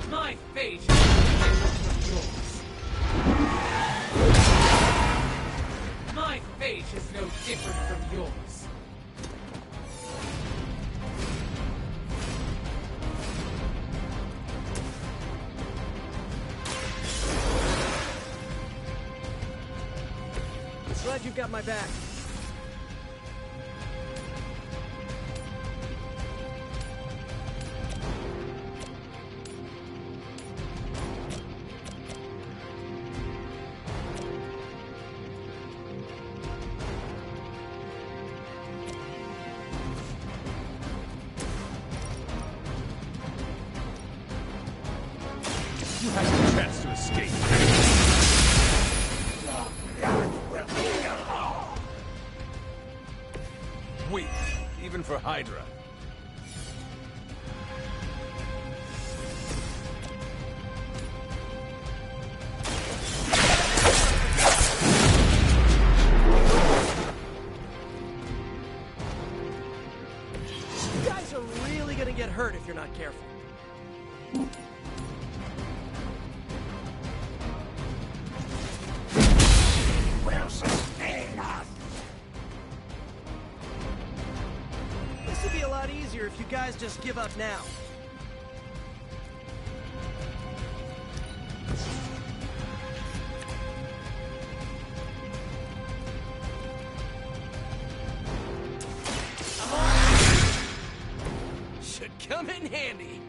my fate is different from yours. My fate is no different from yours. Glad you got my back. You had a chance to escape. Weak, even for Hydra. hurt if you're not careful. We'll sustain us. This would be a lot easier if you guys just give up now. Should come in handy.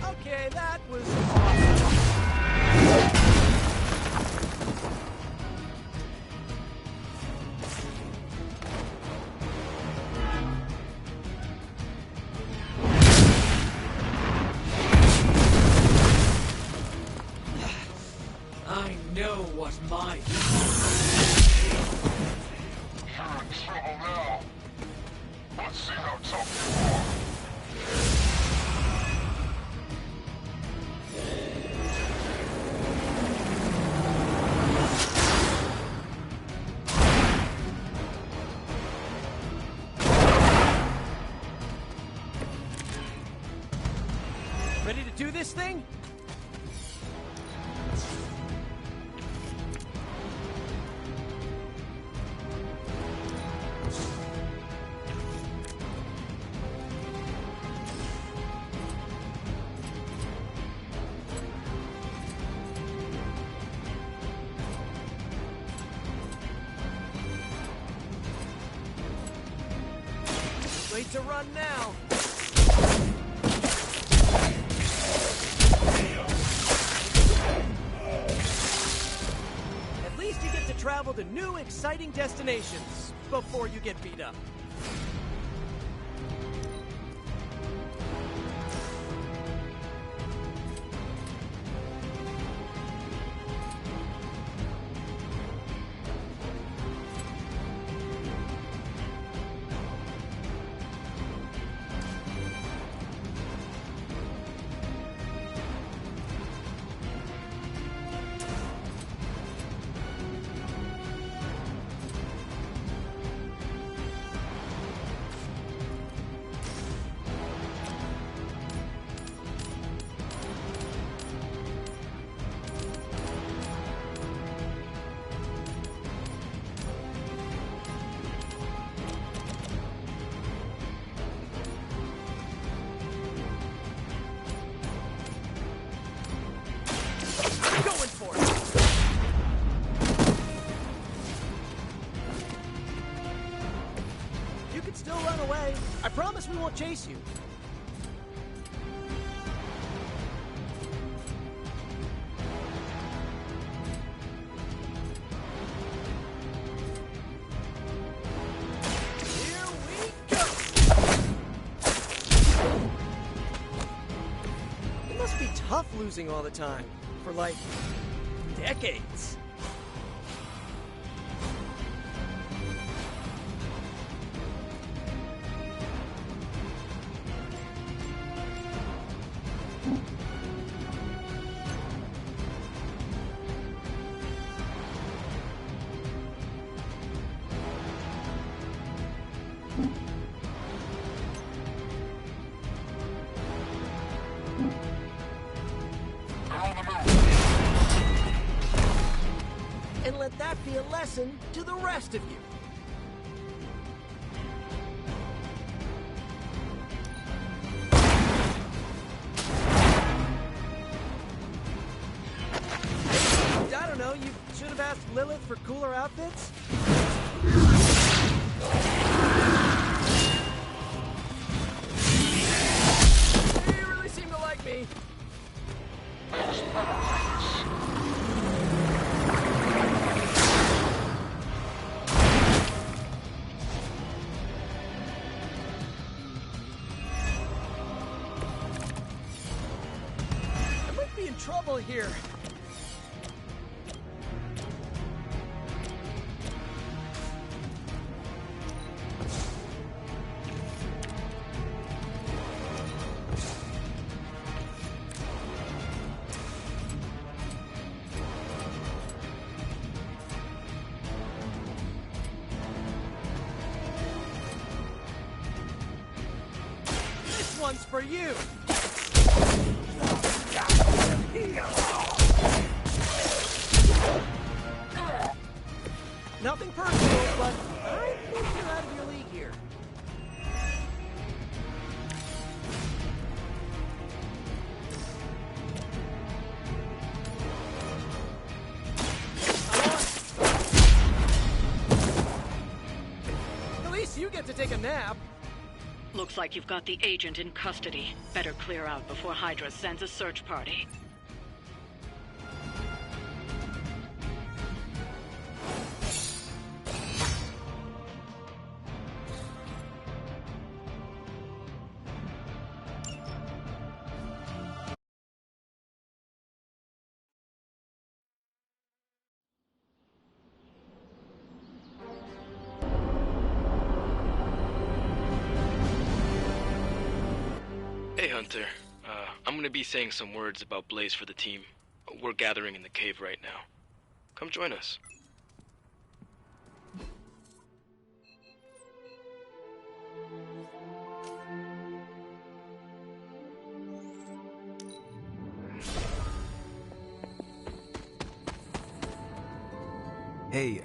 Okay, that was I know what my You're in trouble now. Let's see how tough you are. Ready to do this thing? Wait to run now. At least you get to travel to new, exciting destinations before you get beat up. Going for it. You can still run away. I promise we won't chase you. Here we go. It must be tough losing all the time. For like decades. And let that be a lesson to the rest of you. I don't know, you should have asked Lilith for cooler outfits? You really seem to like me. trouble here. This one's for you. Nothing personal, but I think you're out of your league here. At least you get to take a nap. Looks like you've got the agent in custody. Better clear out before Hydra sends a search party. Hey, Hunter. I'm gonna be saying some words about Blaze for the team. We're gathering in the cave right now. Come join us. Hey,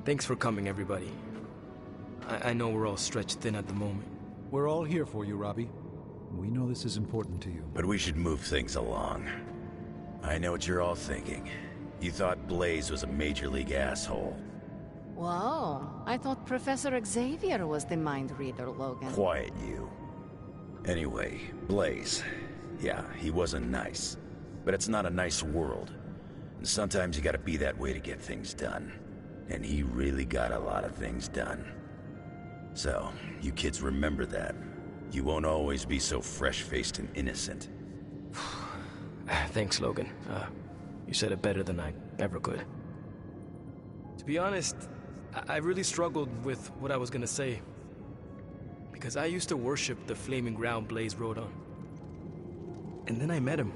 thanks for coming, everybody. I know we're all stretched thin at the moment. We're all here for you, Robbie. We know this is important to you. But we should move things along. I know what you're all thinking. You thought Blaze was a major league asshole. Whoa, I thought Professor Xavier was the mind reader, Logan. Quiet, you. Anyway, Blaze. Yeah, he wasn't nice. But it's not a nice world. And sometimes you gotta be that way to get things done. And he really got a lot of things done. So, you kids remember that. You won't always be so fresh-faced and innocent. Thanks, Logan. You said it better than I ever could. To be honest, I really struggled with what I was gonna say. Because I used to worship the flaming ground Blaze rode on. And then I met him.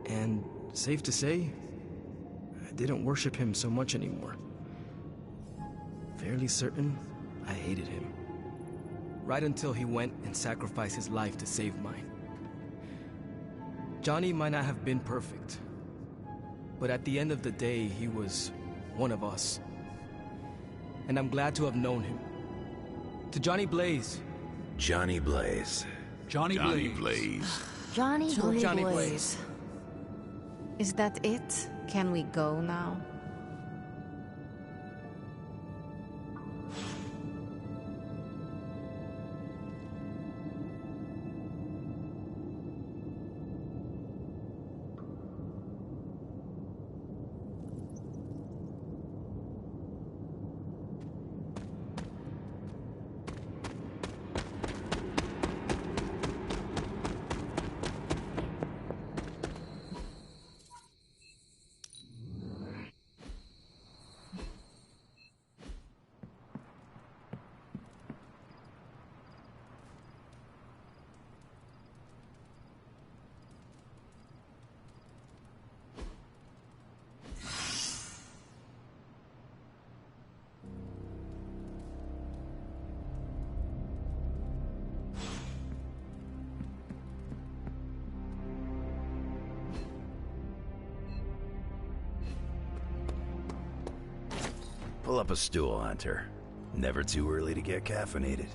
And safe to say, I didn't worship him so much anymore. Fairly certain I hated him. Right until he went and sacrificed his life to save mine. Johnny might not have been perfect, but at the end of the day, he was one of us. And I'm glad to have known him. To Johnny Blaze. Johnny Blaze. Johnny Blaze. Johnny Johnny Blaze. Blaze. Is that it? Can we go now? Pull up a stool, Hunter. Never too early to get caffeinated.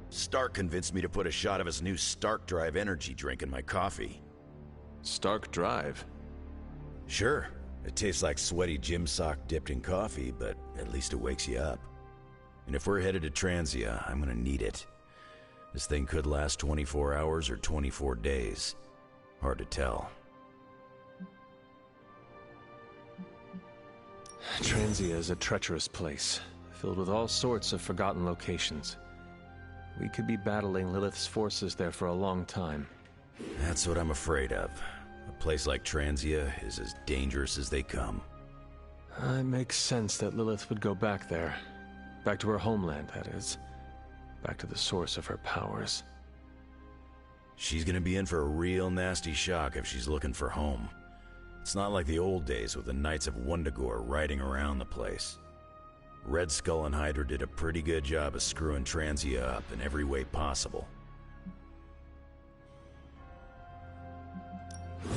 Stark convinced me to put a shot of his new Stark Drive energy drink in my coffee. Stark Drive? Sure. It tastes like sweaty gym sock dipped in coffee, but at least it wakes you up. And if we're headed to Transia, I'm gonna need it. This thing could last 24 hours or 24 days. Hard to tell. Transia is a treacherous place, filled with all sorts of forgotten locations. We could be battling Lilith's forces there for a long time. That's what I'm afraid of. A place like Transia is as dangerous as they come. It makes sense that Lilith would go back there. Back to her homeland, that is. Back to the source of her powers. She's gonna be in for a real nasty shock if she's looking for home. It's not like the old days with the Knights of Wundagore riding around the place. Red Skull and Hydra did a pretty good job of screwing Transia up in every way possible.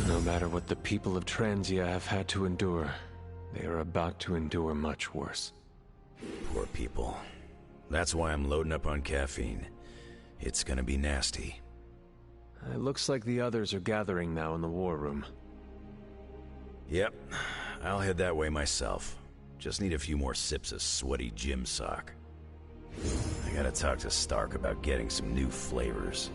No matter what the people of Transia have had to endure, they are about to endure much worse. Poor people. That's why I'm loading up on caffeine. It's gonna be nasty. It looks like the others are gathering now in the war room. Yep, I'll head that way myself. Just need a few more sips of sweaty gym sock. I gotta talk to Stark about getting some new flavors.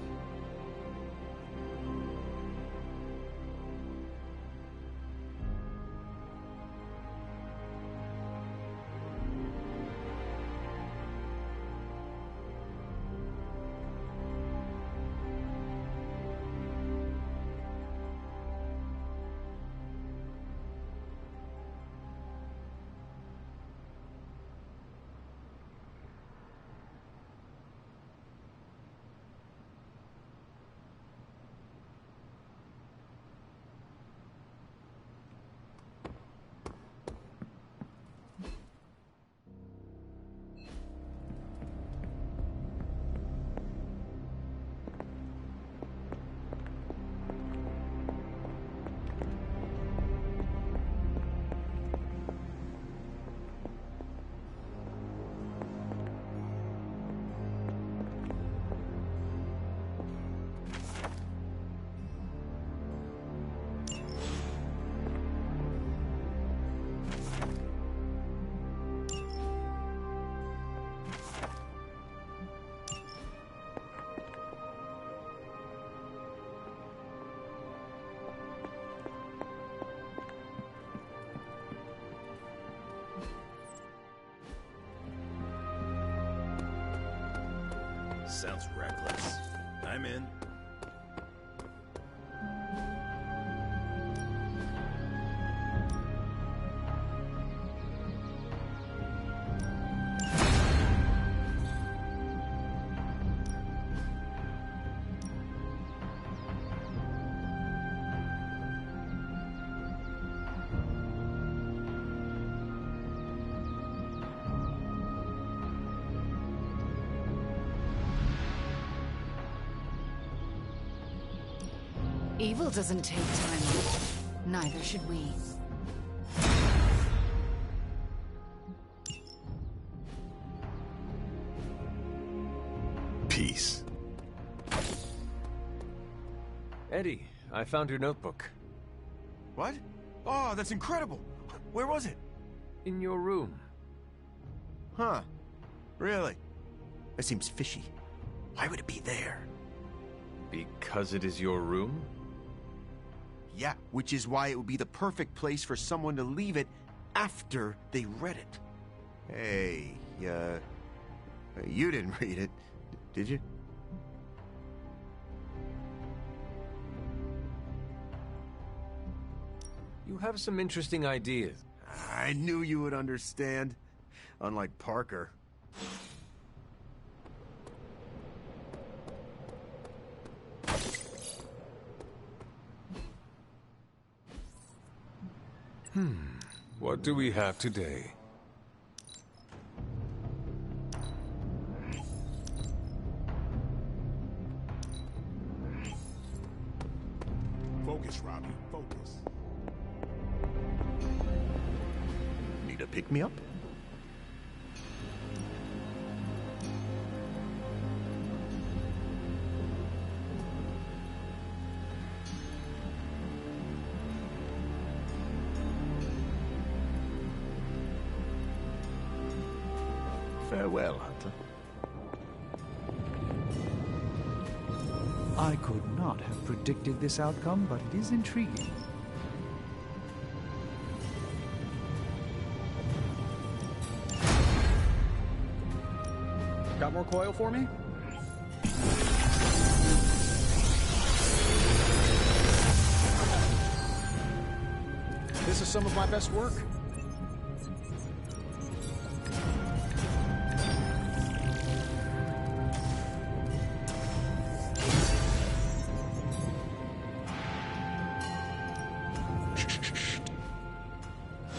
Sounds reckless. I'm in. Evil doesn't take time off. Neither should we. Peace. Eddie, I found your notebook. What? Oh, that's incredible! Where was it? In your room. Huh. Really? That seems fishy. Why would it be there? Because it is your room? Yeah, which is why it would be the perfect place for someone to leave it after they read it. Hey, you didn't read it, did you? You have some interesting ideas. I knew you would understand. Unlike Parker. What do we have today? Focus, Robbie. Focus. Need a pick-me-up? Farewell, Hunter. I could not have predicted this outcome, but it is intriguing. Got more coil for me? This is some of my best work.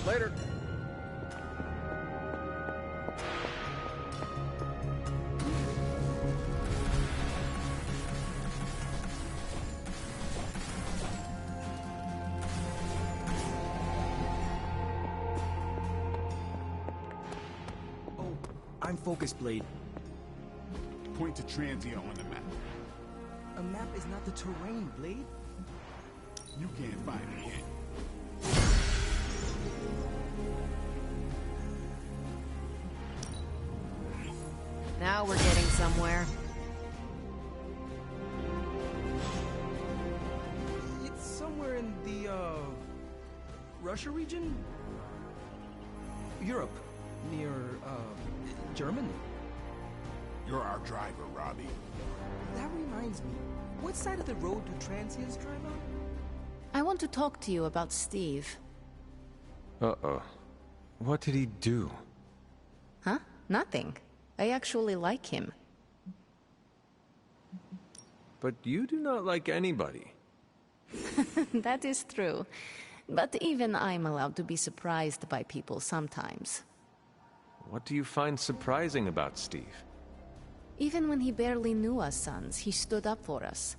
Later. I'm Focus Blade. Point to Transia on the map. A map is not the terrain, Blade. You can't find it yet. Now we're getting somewhere. It's somewhere in the, Russia region? Europe. Near, Germany. You're our driver, Robbie. That reminds me. What side of the road do Transients drive on? I want to talk to you about Steve. Uh-oh. What did he do? Huh? Nothing. I actually like him. But you do not like anybody. That is true. But even I'm allowed to be surprised by people sometimes. What do you find surprising about Steve? Even when he barely knew us sons, he stood up for us.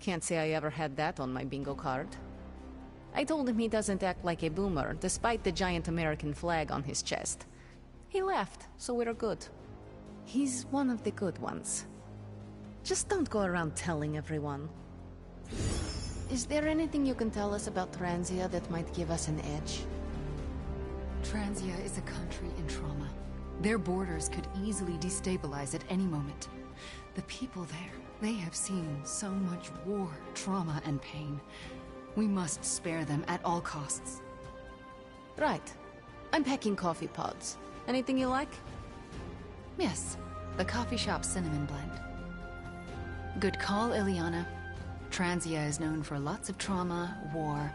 Can't say I ever had that on my bingo card. I told him he doesn't act like a boomer, despite the giant American flag on his chest. He laughed, so we're good. He's one of the good ones. Just don't go around telling everyone. Is there anything you can tell us about Transia that might give us an edge? Transia is a country in trauma. Their borders could easily destabilize at any moment. The people there, they have seen so much war, trauma, and pain. We must spare them at all costs. Right. I'm packing coffee pods. Anything you like? Yes, the coffee shop cinnamon blend. Good call, Ileana. Transia is known for lots of trauma, war,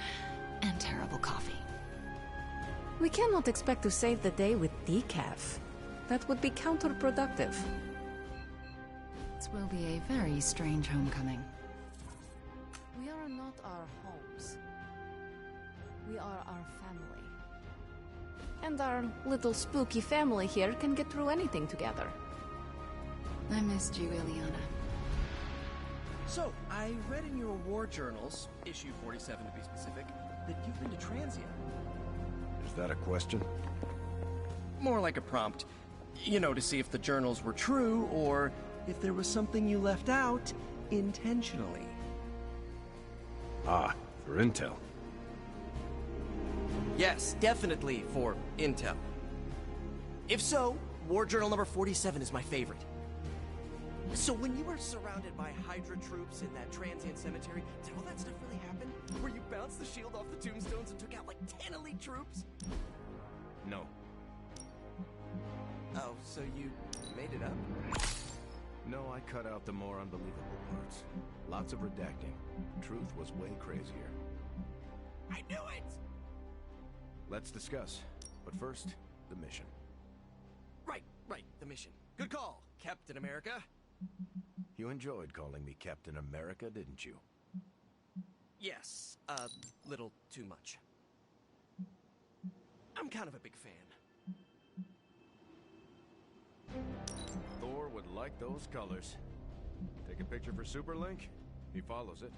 and terrible coffee. We cannot expect to save the day with decaf. That would be counterproductive. This will be a very strange homecoming. We are not our homes. We are our family. And our little spooky family here can get through anything together. I missed you, Ileana. So, I read in your war journals, issue 47 to be specific, that you've been to Transia. Is that a question? More like a prompt. You know, to see if the journals were true, or if there was something you left out intentionally. Ah, for intel. Yes, definitely for intel. If so, war journal number 47 is my favorite. So when you were surrounded by Hydra troops in that transient cemetery, did all that stuff really happen? Where you bounced the shield off the tombstones and took out like 10 elite troops? No. Oh, so you made it up? No, I cut out the more unbelievable parts. Lots of redacting. Truth was way crazier. I knew it! Let's discuss. But first, the mission. Right, the mission. Good call, Captain America. You enjoyed calling me Captain America, didn't you? Yes, a little too much. I'm kind of a big fan. Thor would like those colors. Take a picture for Superlink? He follows it.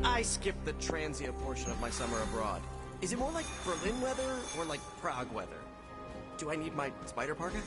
I skipped the Transia portion of my summer abroad. Is it more like Berlin weather or like Prague weather? Do I need my spider parka?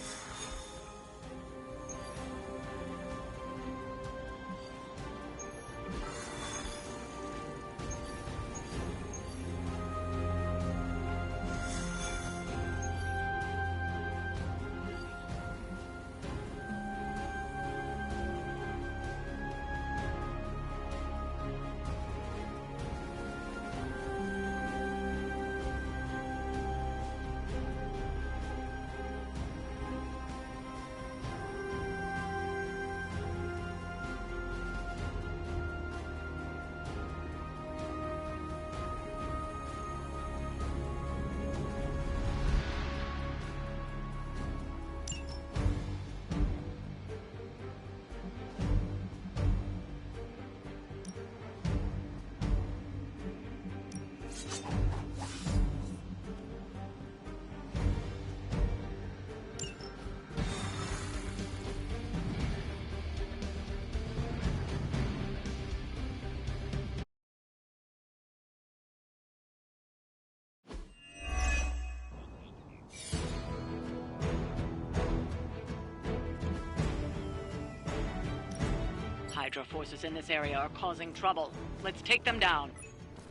Hydra forces in this area are causing trouble. Let's take them down.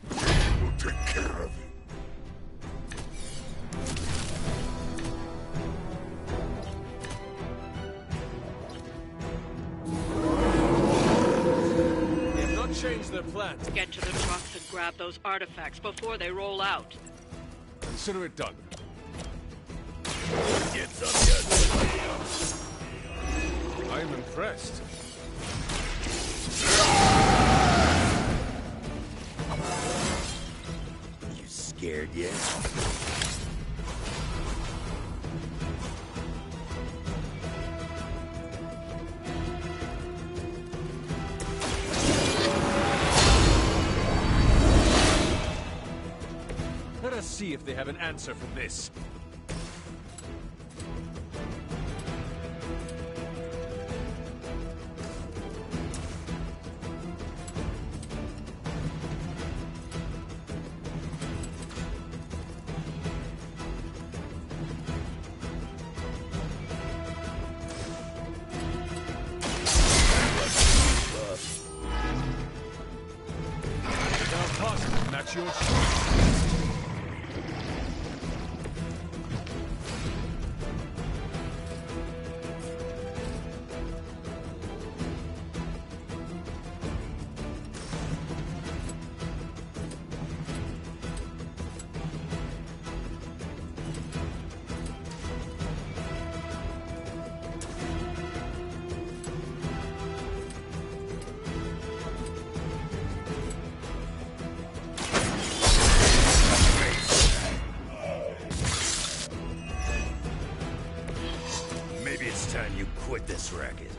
We'll take care of it. They have not changed their plans. Get to the trucks and grab those artifacts before they roll out. Consider it done. Get some I am impressed. You scared yet? Let us see if they have an answer for this. Match your shot. Maybe it's time you quit this racket.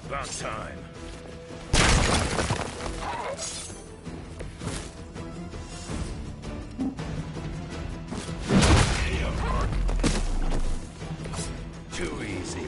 About time. Too easy.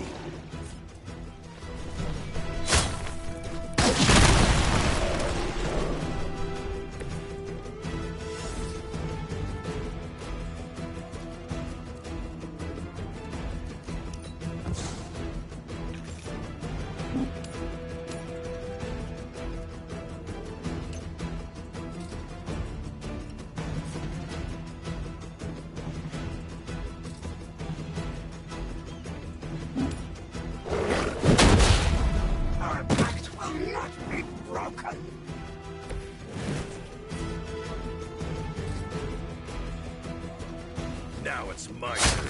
Now it's my turn.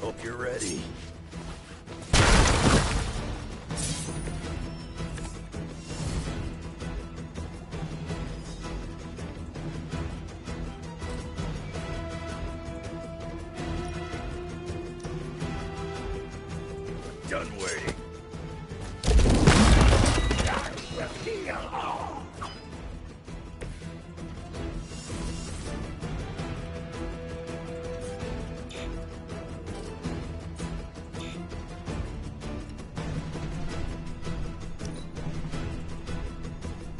Hope you're ready. done waiting.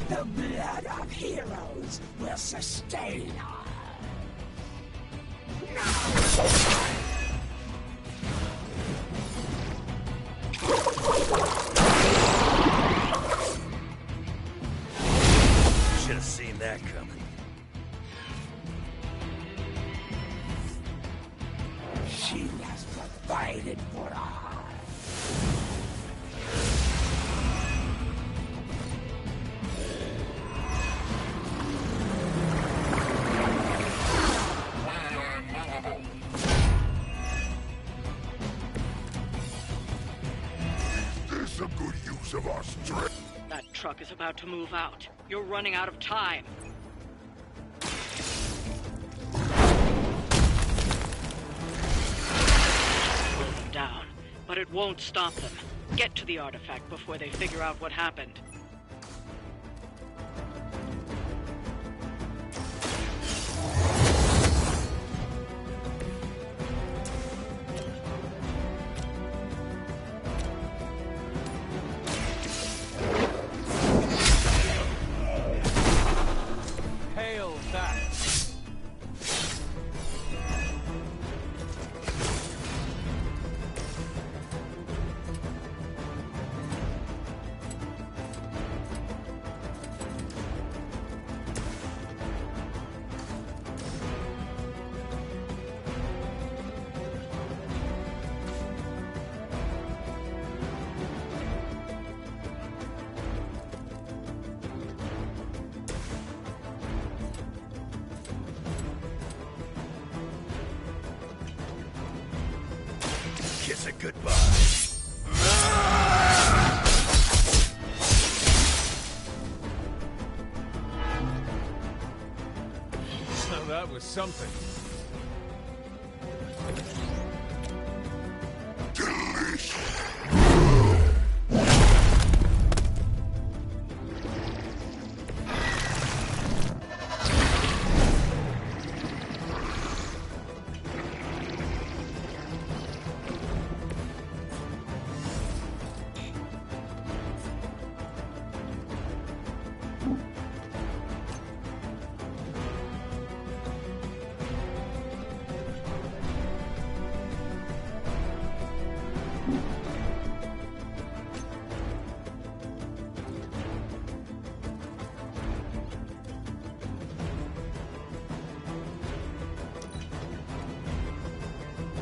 The blood of heroes will sustain us. Should have seen that coming. She has provided for us. Is this a good use of our strength? That truck is about to move out. You're running out of time. Slow them down, but it won't stop them. Get to the artifact before they figure out what happened. Hail that! Kiss it goodbye. Now that was something.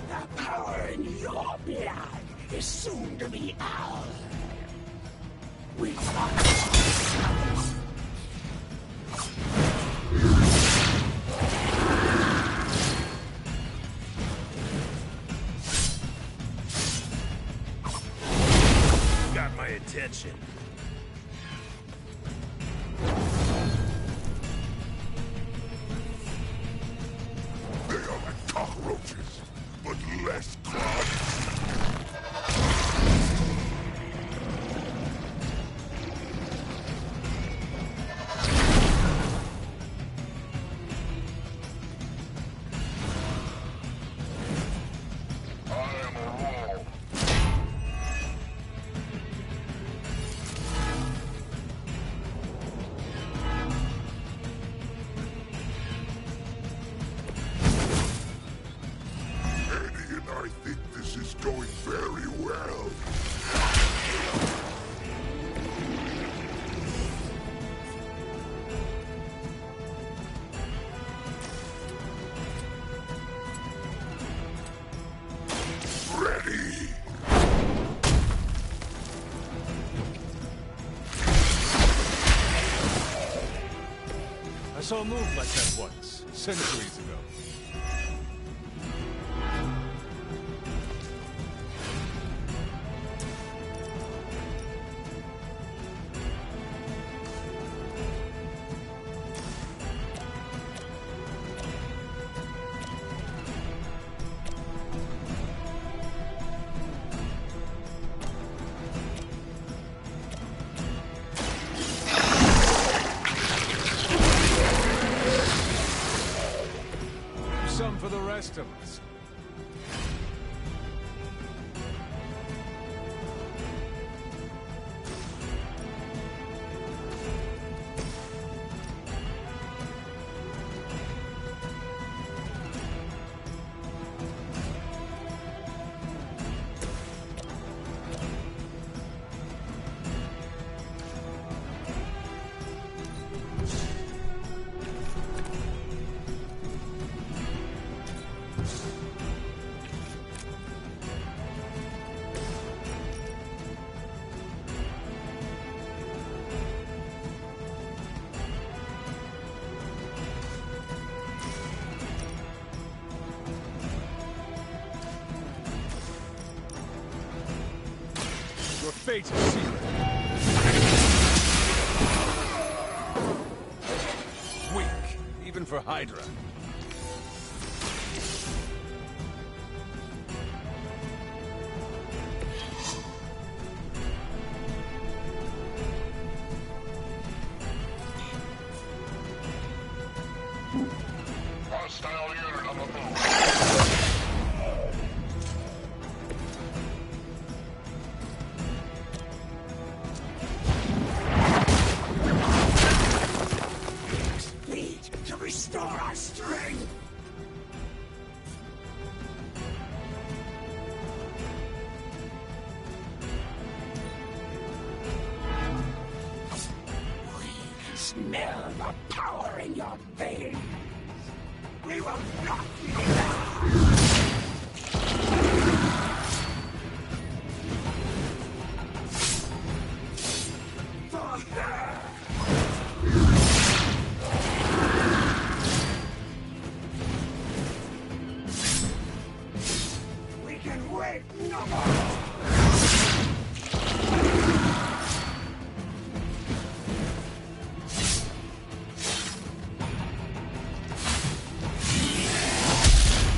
The power in your blood is soon to be ours. We Got my attention. They are like cockroaches, but less clumsy. Eddie and I think this is going very well. Ready! I saw a move like that once, centuries ago. rest of us. Your fate is sealed. Weak, even for Hydra. Hostile unit on the move. To restore our strength! We smell the power in your veins! We will not be We can wait no more!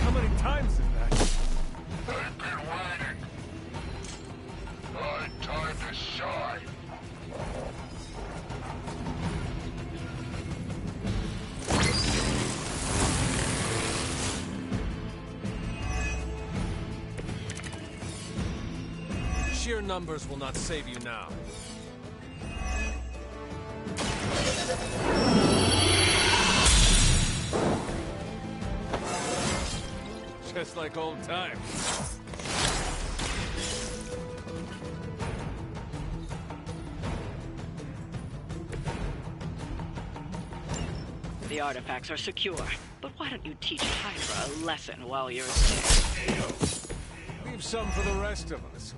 How many times is that? They've been waiting. My time to shine. Sheer numbers will not save you now. Just like old times. The artifacts are secure, but why don't you teach Hydra a lesson while you're there? Leave some for the rest of us.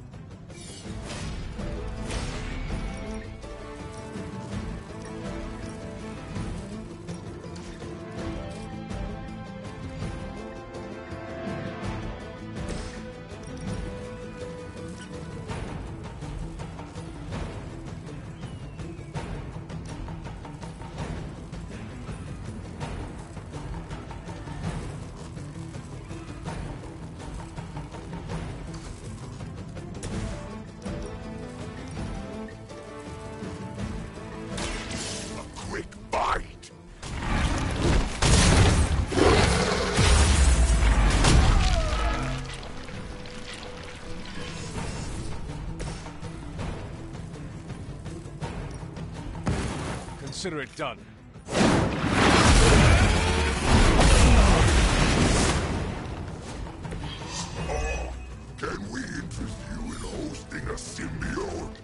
Quick bite. Consider it done. Can we interest you in hosting a symbiote?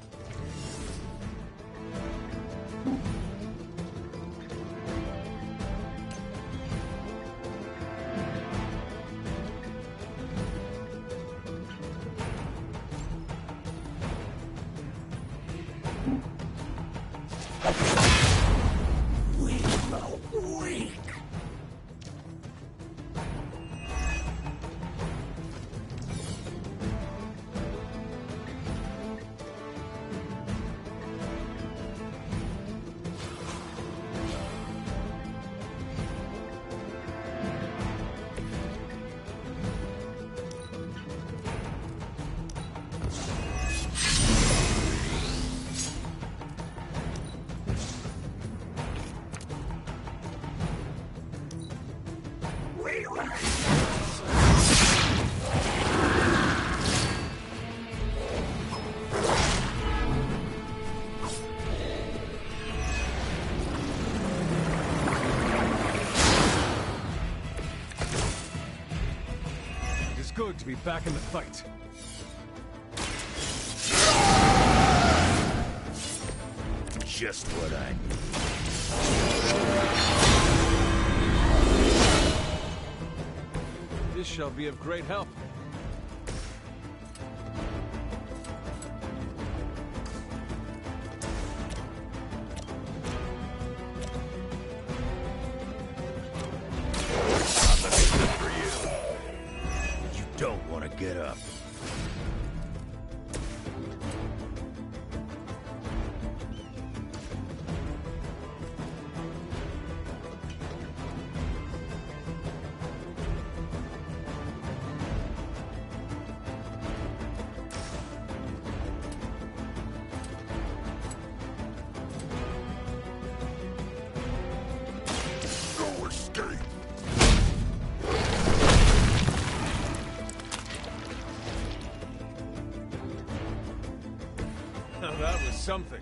to be back in the fight. Just what I need. This shall be of great help. Don't want to get up. No escape. Now that was something.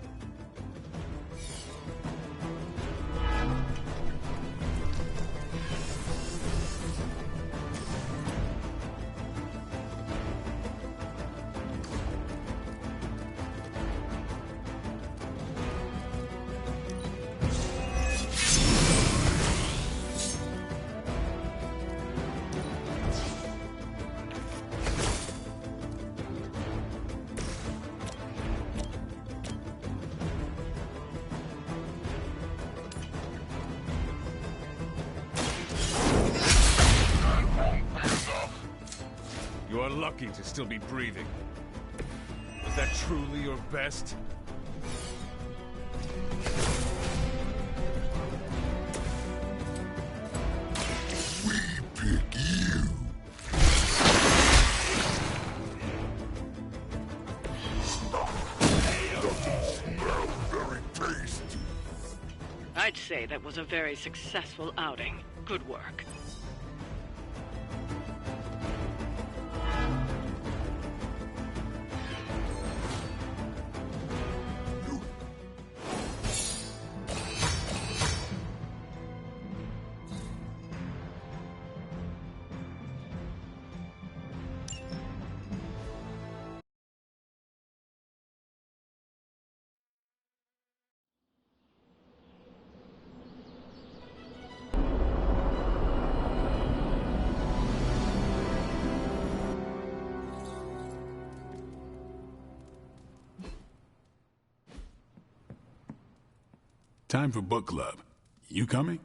You are lucky to still be breathing. Was that truly your best? We pick you. Doesn't smell very tasty. I'd say that was a very successful outing. Good work. Time for book club. You coming?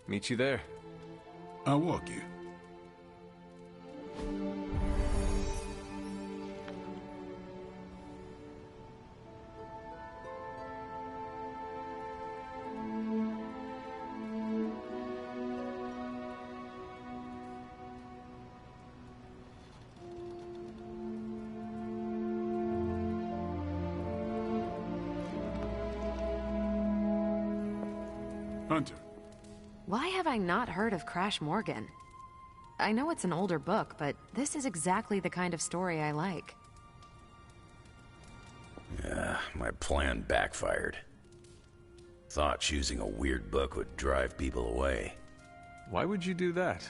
Meet you there. I'll walk you. Hunter. Why have I not heard of Crash Morgan? I know it's an older book, but this is exactly the kind of story I like. My plan backfired. Thought choosing a weird book would drive people away. Why would you do that?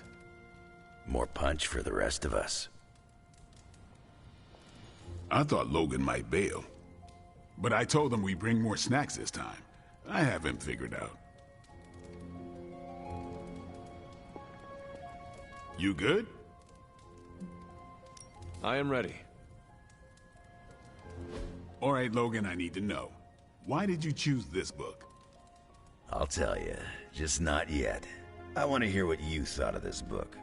More punch for the rest of us. I thought Logan might bail. But I told him we bring more snacks this time. I have him figured out. You good? I am ready. All right, Logan, I need to know. Why did you choose this book? I'll tell you, just not yet. I want to hear what you thought of this book.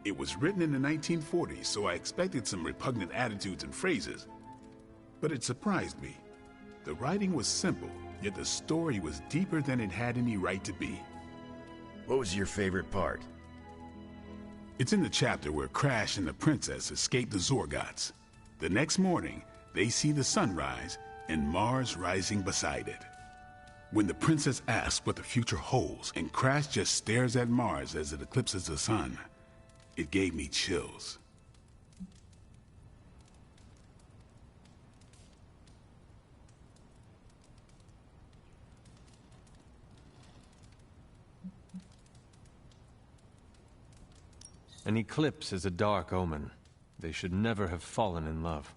It was written in the 1940s, so I expected some repugnant attitudes and phrases. But it surprised me. The writing was simple, yet the story was deeper than it had any right to be. What was your favorite part? It's in the chapter where Crash and the princess escape the Zorgots. The next morning, they see the sun rise and Mars rising beside it. When the princess asks what the future holds and Crash just stares at Mars as it eclipses the sun, it gave me chills. An eclipse is a dark omen. They should never have fallen in love.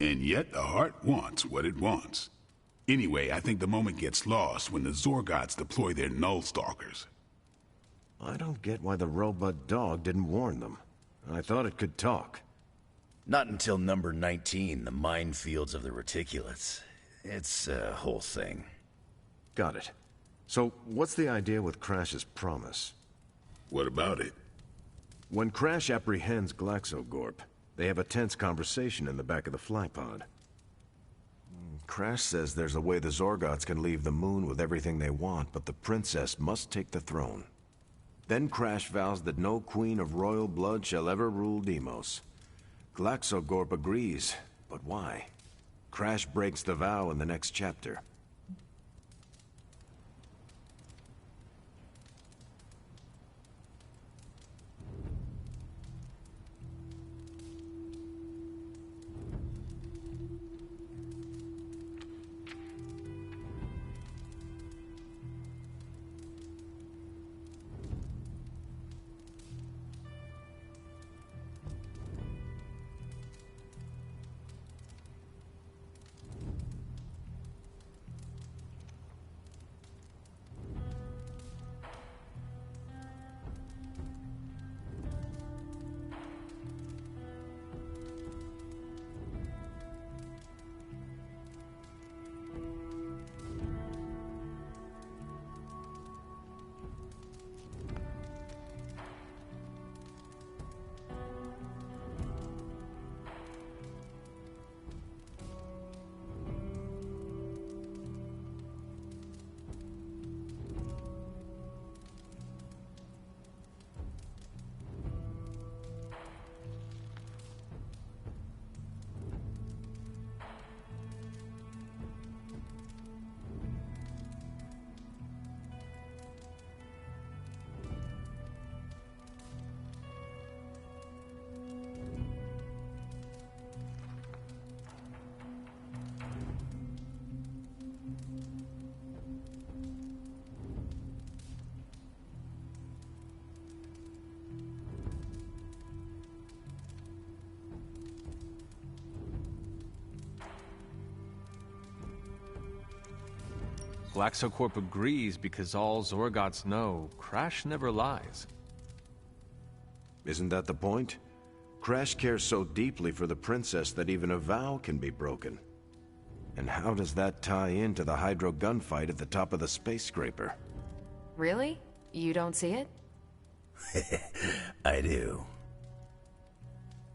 And yet the heart wants what it wants. Anyway, I think the moment gets lost when the Zorgots deploy their Null Stalkers. I don't get why the robot dog didn't warn them. I thought it could talk. Not until number 19, the minefields of the reticulates. It's a whole thing. Got it. So, what's the idea with Crash's promise? What about it? When Crash apprehends Glaxogorp, they have a tense conversation in the back of the flypod. Crash says there's a way the Zorgots can leave the moon with everything they want, but the princess must take the throne. Then Crash vows that no queen of royal blood shall ever rule Deimos. Glaxogorp agrees, but why? Crash breaks the vow in the next chapter. Glaxocorp agrees because all Zorgots know Crash never lies. Isn't that the point? Crash cares so deeply for the princess that even a vow can be broken. And how does that tie into the Hydro gunfight at the top of the space scraper? Really? You don't see it? I do.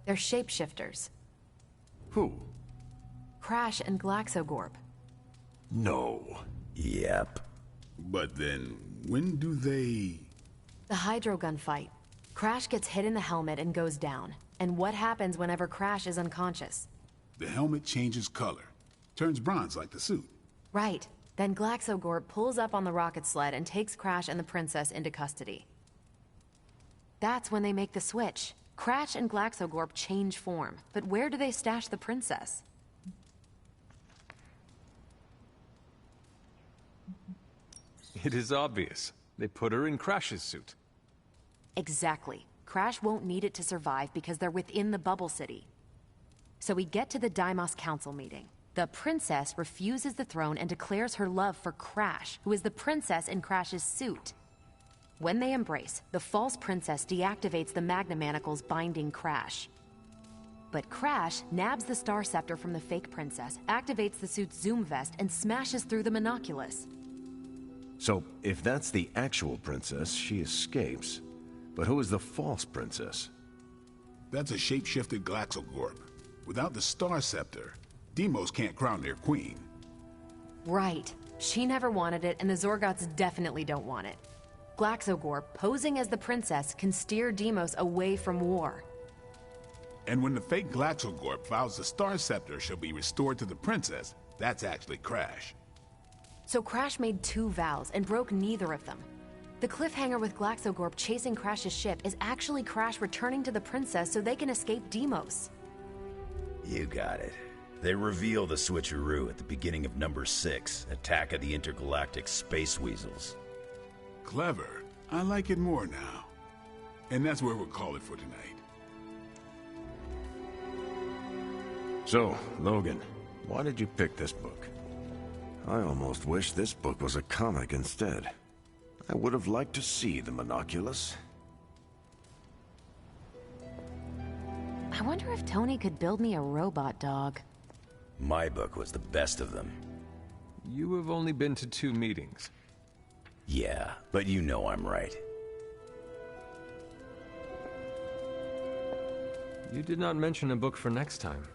They're shapeshifters. Who? Crash and Glaxogorp. No. Yep. But then, when do they... The Hydro gunfight. Crash gets hit in the helmet and goes down. And what happens whenever Crash is unconscious? The helmet changes color. Turns bronze like the suit. Right. Then Glaxogorp pulls up on the rocket sled and takes Crash and the princess into custody. That's when they make the switch. Crash and Glaxogorp change form. But where do they stash the princess? It is obvious. They put her in Crash's suit. Exactly. Crash won't need it to survive because they're within the bubble city. So we get to the Deimos Council meeting. The princess refuses the throne and declares her love for Crash, who is the princess in Crash's suit. When they embrace, the false princess deactivates the Magna Manacles binding Crash. But Crash nabs the Star Scepter from the fake princess, activates the suit's Zoom vest, and smashes through the Monoculus. So, if that's the actual princess, she escapes. But who is the false princess? That's a shape-shifted Glaxogorp. Without the Star Scepter, Deimos can't crown their queen. Right. She never wanted it, and the Zorgots definitely don't want it. Glaxogorp, posing as the princess, can steer Deimos away from war. And when the fake Glaxogorp vows the Star Scepter shall be restored to the princess, that's actually Crash. So Crash made 2 vows and broke neither of them. The cliffhanger with Glaxogorp chasing Crash's ship is actually Crash returning to the princess so they can escape Deimos. You got it. They reveal the switcheroo at the beginning of number 6, Attack of the Intergalactic Space Weasels. Clever. I like it more now. And that's where we'll call it for tonight. So, Logan, why did you pick this book? I almost wish this book was a comic instead. I would have liked to see the monoculus. I wonder if Tony could build me a robot dog. My book was the best of them. You have only been to 2 meetings. Yeah, but you know I'm right. You did not mention a book for next time.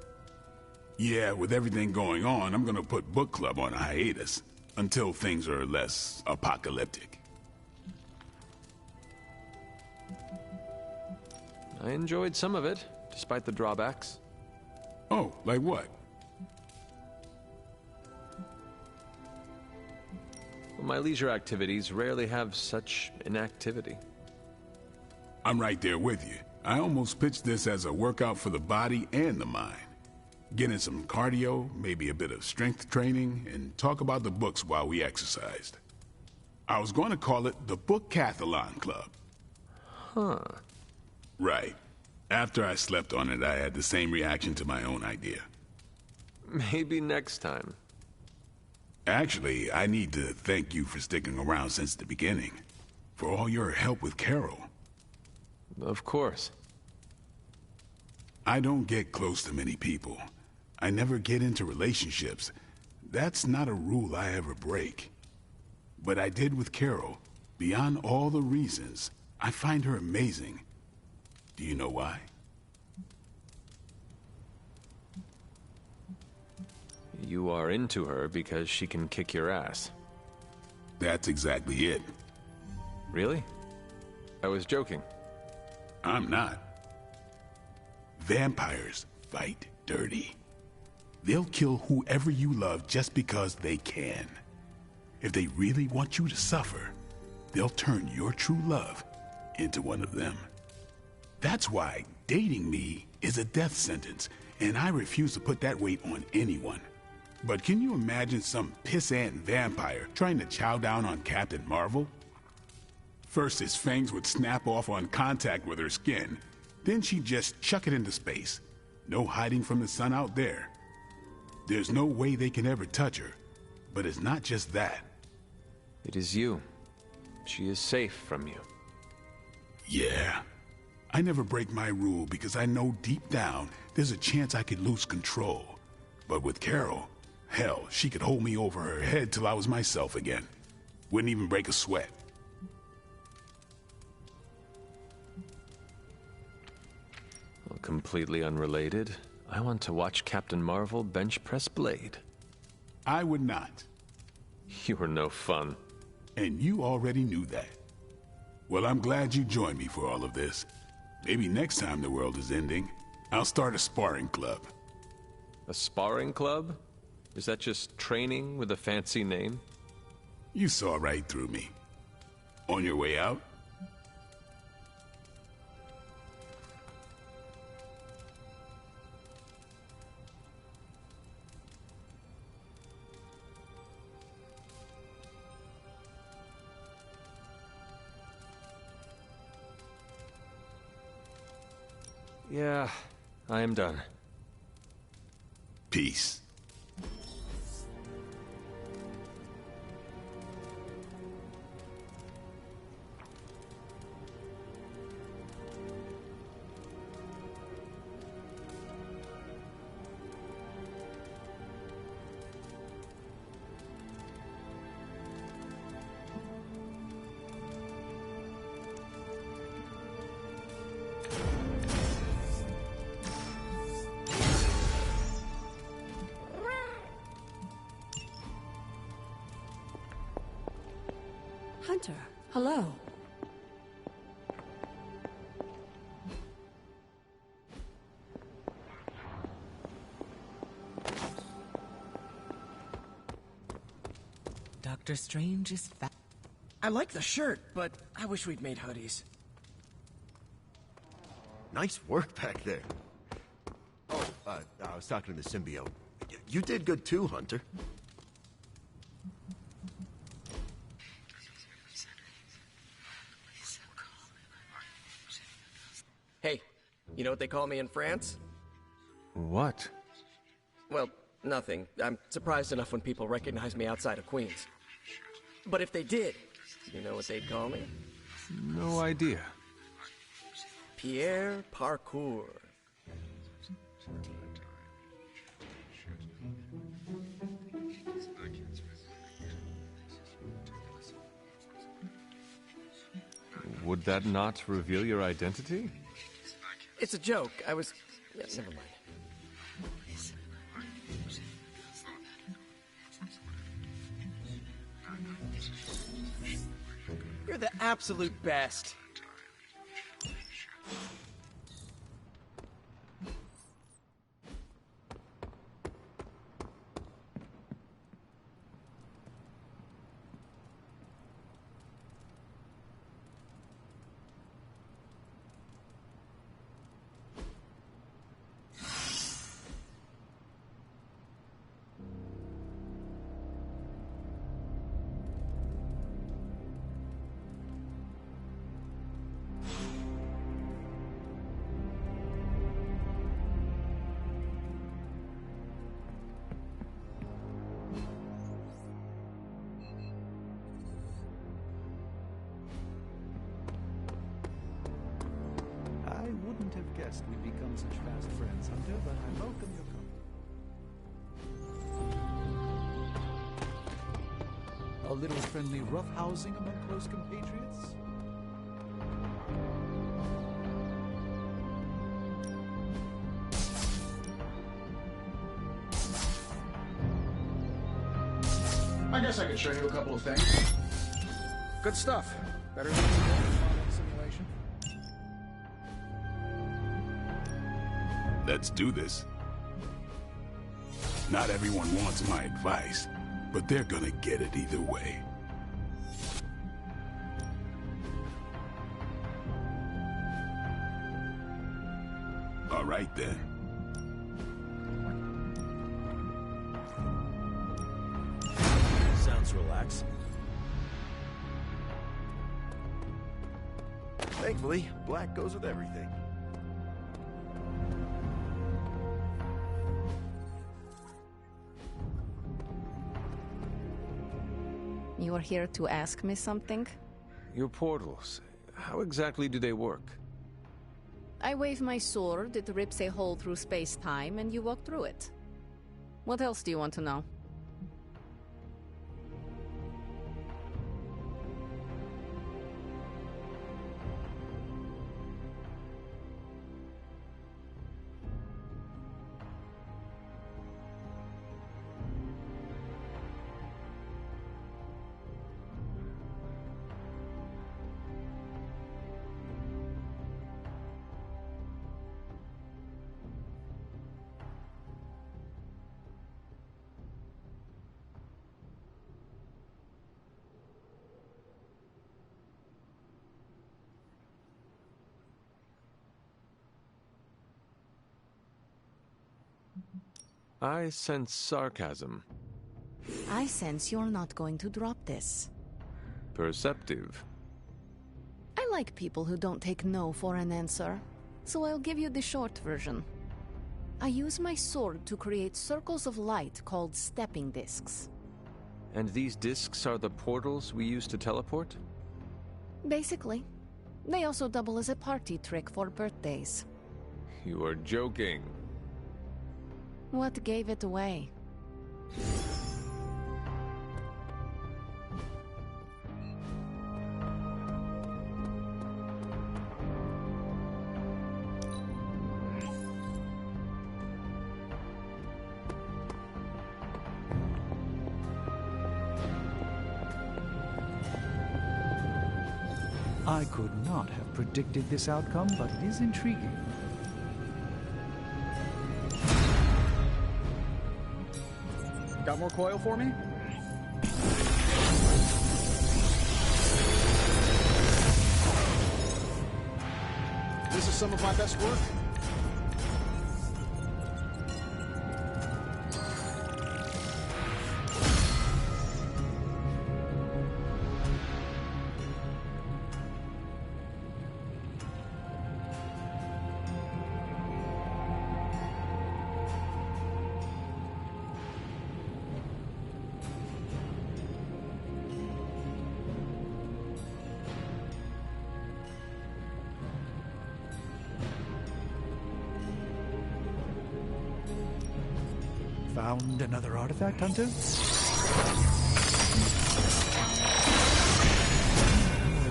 Yeah, with everything going on, I'm gonna put book club on a hiatus until things are less apocalyptic. I enjoyed some of it, despite the drawbacks. Oh, like what? Well, my leisure activities rarely have such inactivity. I'm right there with you. I almost pitched this as a workout for the body and the mind. Getting some cardio, maybe a bit of strength training, and talk about the books while we exercised. I was going to call it the Bookathlon Club. Huh. Right. After I slept on it, I had the same reaction to my own idea. Maybe next time. Actually, I need to thank you for sticking around since the beginning. For all your help with Carol. Of course. I don't get close to many people. I never get into relationships. That's not a rule I ever break. But I did with Carol. Beyond all the reasons, I find her amazing. Do you know why? You are into her because she can kick your ass. That's exactly it. Really? I was joking. I'm not. Vampires fight dirty. They'll kill whoever you love just because they can. If they really want you to suffer, they'll turn your true love into one of them. That's why dating me is a death sentence, and I refuse to put that weight on anyone. But can you imagine some pissant vampire trying to chow down on Captain Marvel? First, his fangs would snap off on contact with her skin. Then she'd just chuck it into space. No hiding from the sun out there. There's no way they can ever touch her. But it's not just that. It is you. She is safe from you. Yeah. I never break my rule because I know deep down there's a chance I could lose control. But with Carol, hell, she could hold me over her head till I was myself again. Wouldn't even break a sweat. Well, completely unrelated, I want to watch Captain Marvel bench press Blade. I would not. You were no fun. And you already knew that. Well, I'm glad you joined me for all of this. Maybe next time the world is ending, I'll start a sparring club. A sparring club? Is that just training with a fancy name? You saw right through me. On your way out? Yeah, I am done. Peace. Hunter, hello. Doctor Strange is fat. I like the shirt, but I wish we'd made hoodies. Nice work back there. Oh, I was talking to the symbiote. You did good too, Hunter. You know what they call me in France? What? Well, nothing. I'm surprised enough when people recognize me outside of Queens. But if they did, you know what they'd call me? No idea. Pierre Parkour. Would that not reveal your identity? It's a joke. I was... Yeah, never mind. You're the absolute best. I wouldn't have guessed we'd become such fast friends, Hunter, but I welcome your company. A little friendly roughhousing among close compatriots? I guess I could show you a couple of things. Good stuff. Better than the simulation. Let's do this. Not everyone wants my advice, but they're gonna get it either way. All right then. Sounds relaxing. Thankfully, black goes with everything. You are here to ask me something? Your portals, how exactly do they work? I wave my sword, it rips a hole through space-time, and you walk through it. What else do you want to know? I sense sarcasm. I sense you're not going to drop this. Perceptive. I like people who don't take no for an answer, so I'll give you the short version. I use my sword to create circles of light called stepping discs. And these discs are the portals we use to teleport? Basically. They also double as a party trick for birthdays. You are joking. What gave it away? I could not have predicted this outcome, but it is intriguing. Got more coil for me? This is some of my best work. Found another artifact, Hunter?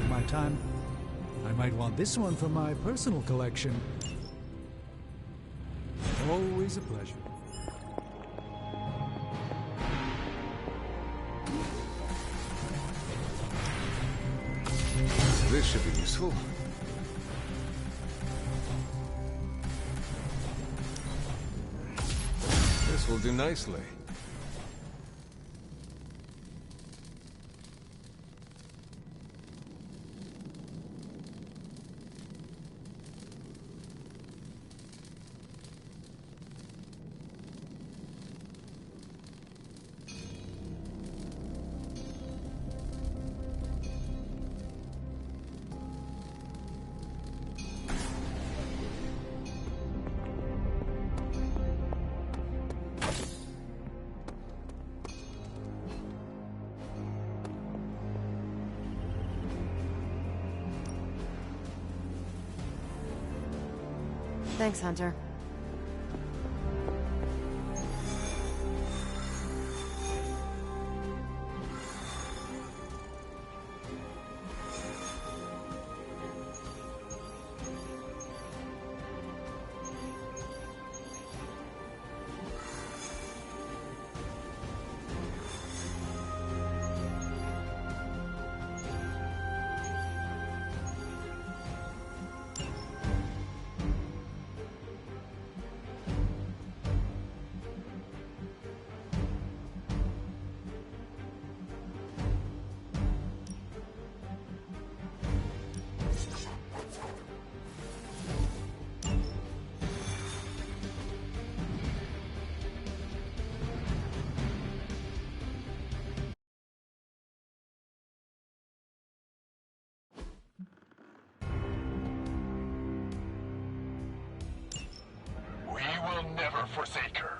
My time. I might want this one for my personal collection. Always a pleasure. This should be useful. This will do nicely. Thanks, Hunter. We will never forsake her.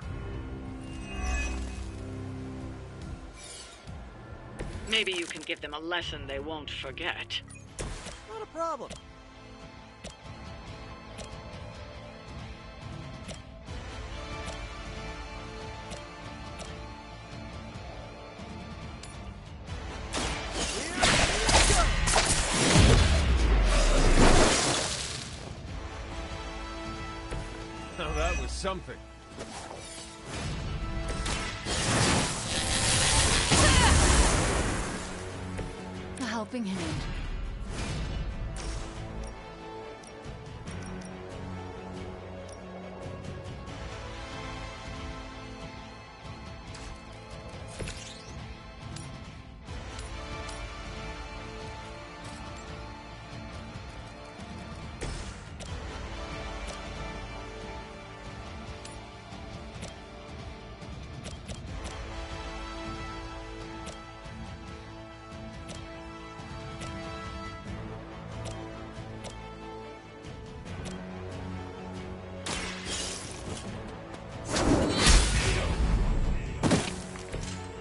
Maybe you can give them a lesson they won't forget. Not a problem. Now that was something. A helping hand.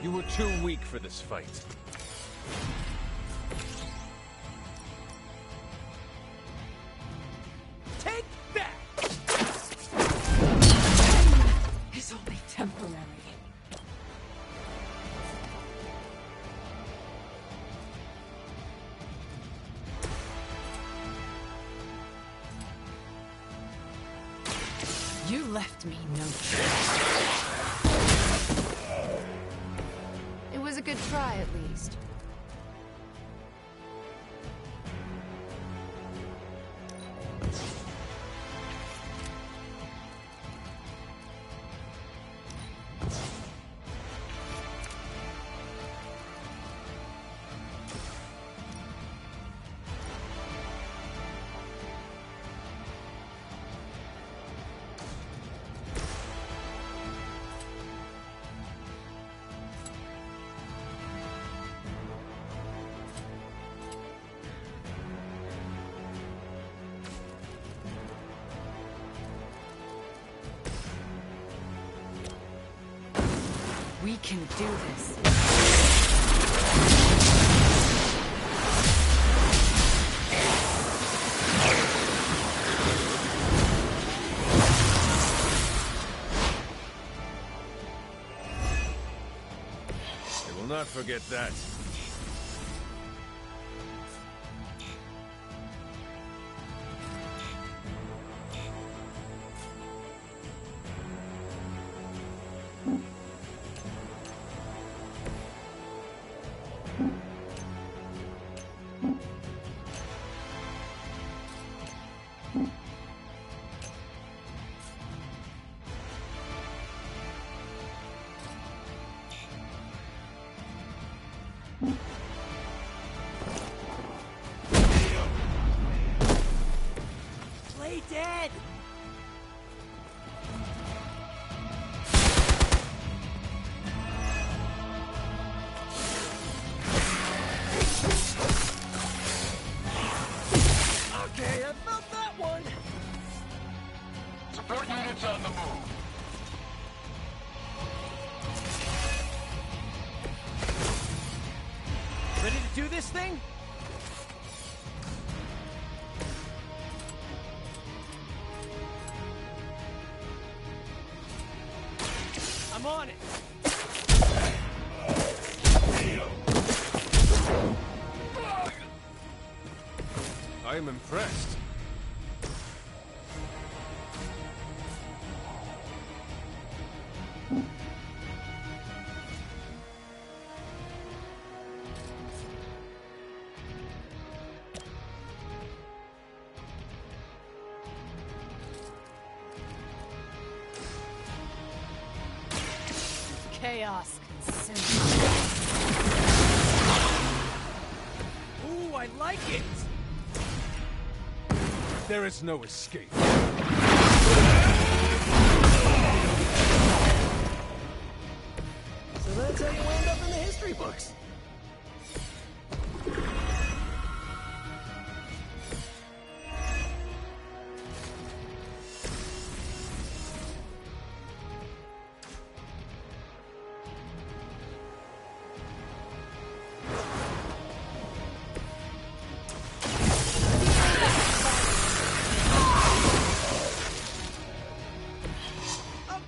You were too weak for this fight. Take that! It's only temporary. You left me no choice. It was a good try, at least. We can do this. not forget that. Play dead! Okay, I felt that one! Support units on the move. Ready to do this thing? I'm on it! I am impressed. Chaos consumed. Ooh, I like it! There is no escape. So that's how you wound up in the history books.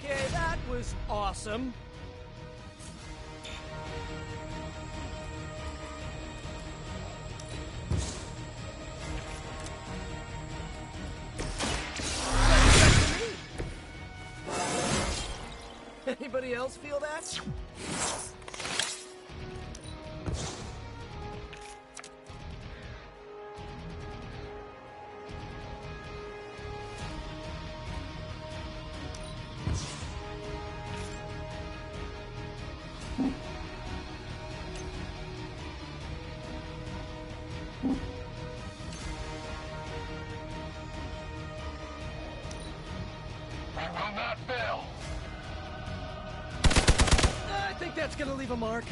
Okay, that was awesome. Anybody else feel that? We will not fail. I think that's gonna leave a mark.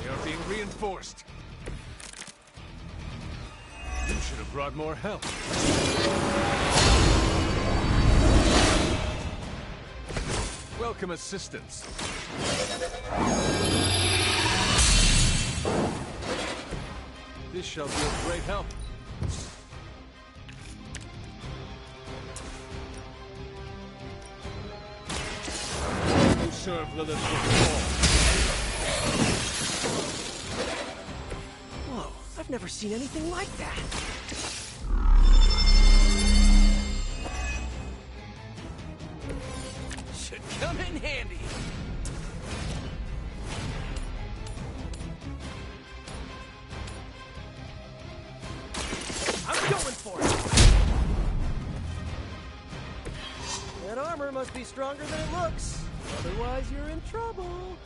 They are being reinforced. You should have brought more help. Welcome assistance. This shall be of great help. You serve Lilith before. Whoa, I've never seen anything like that. Should come in handy. I'm going for it. That armor must be stronger than it looks. Otherwise, you're in trouble.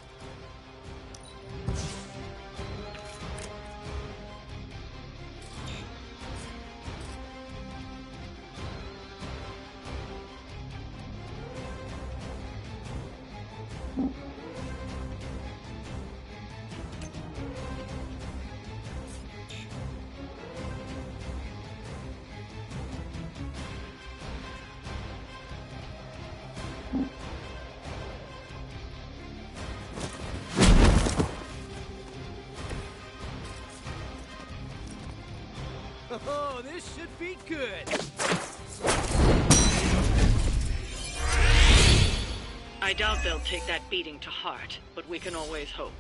Oh, this should be good. I doubt they'll take that beating to heart, but we can always hope.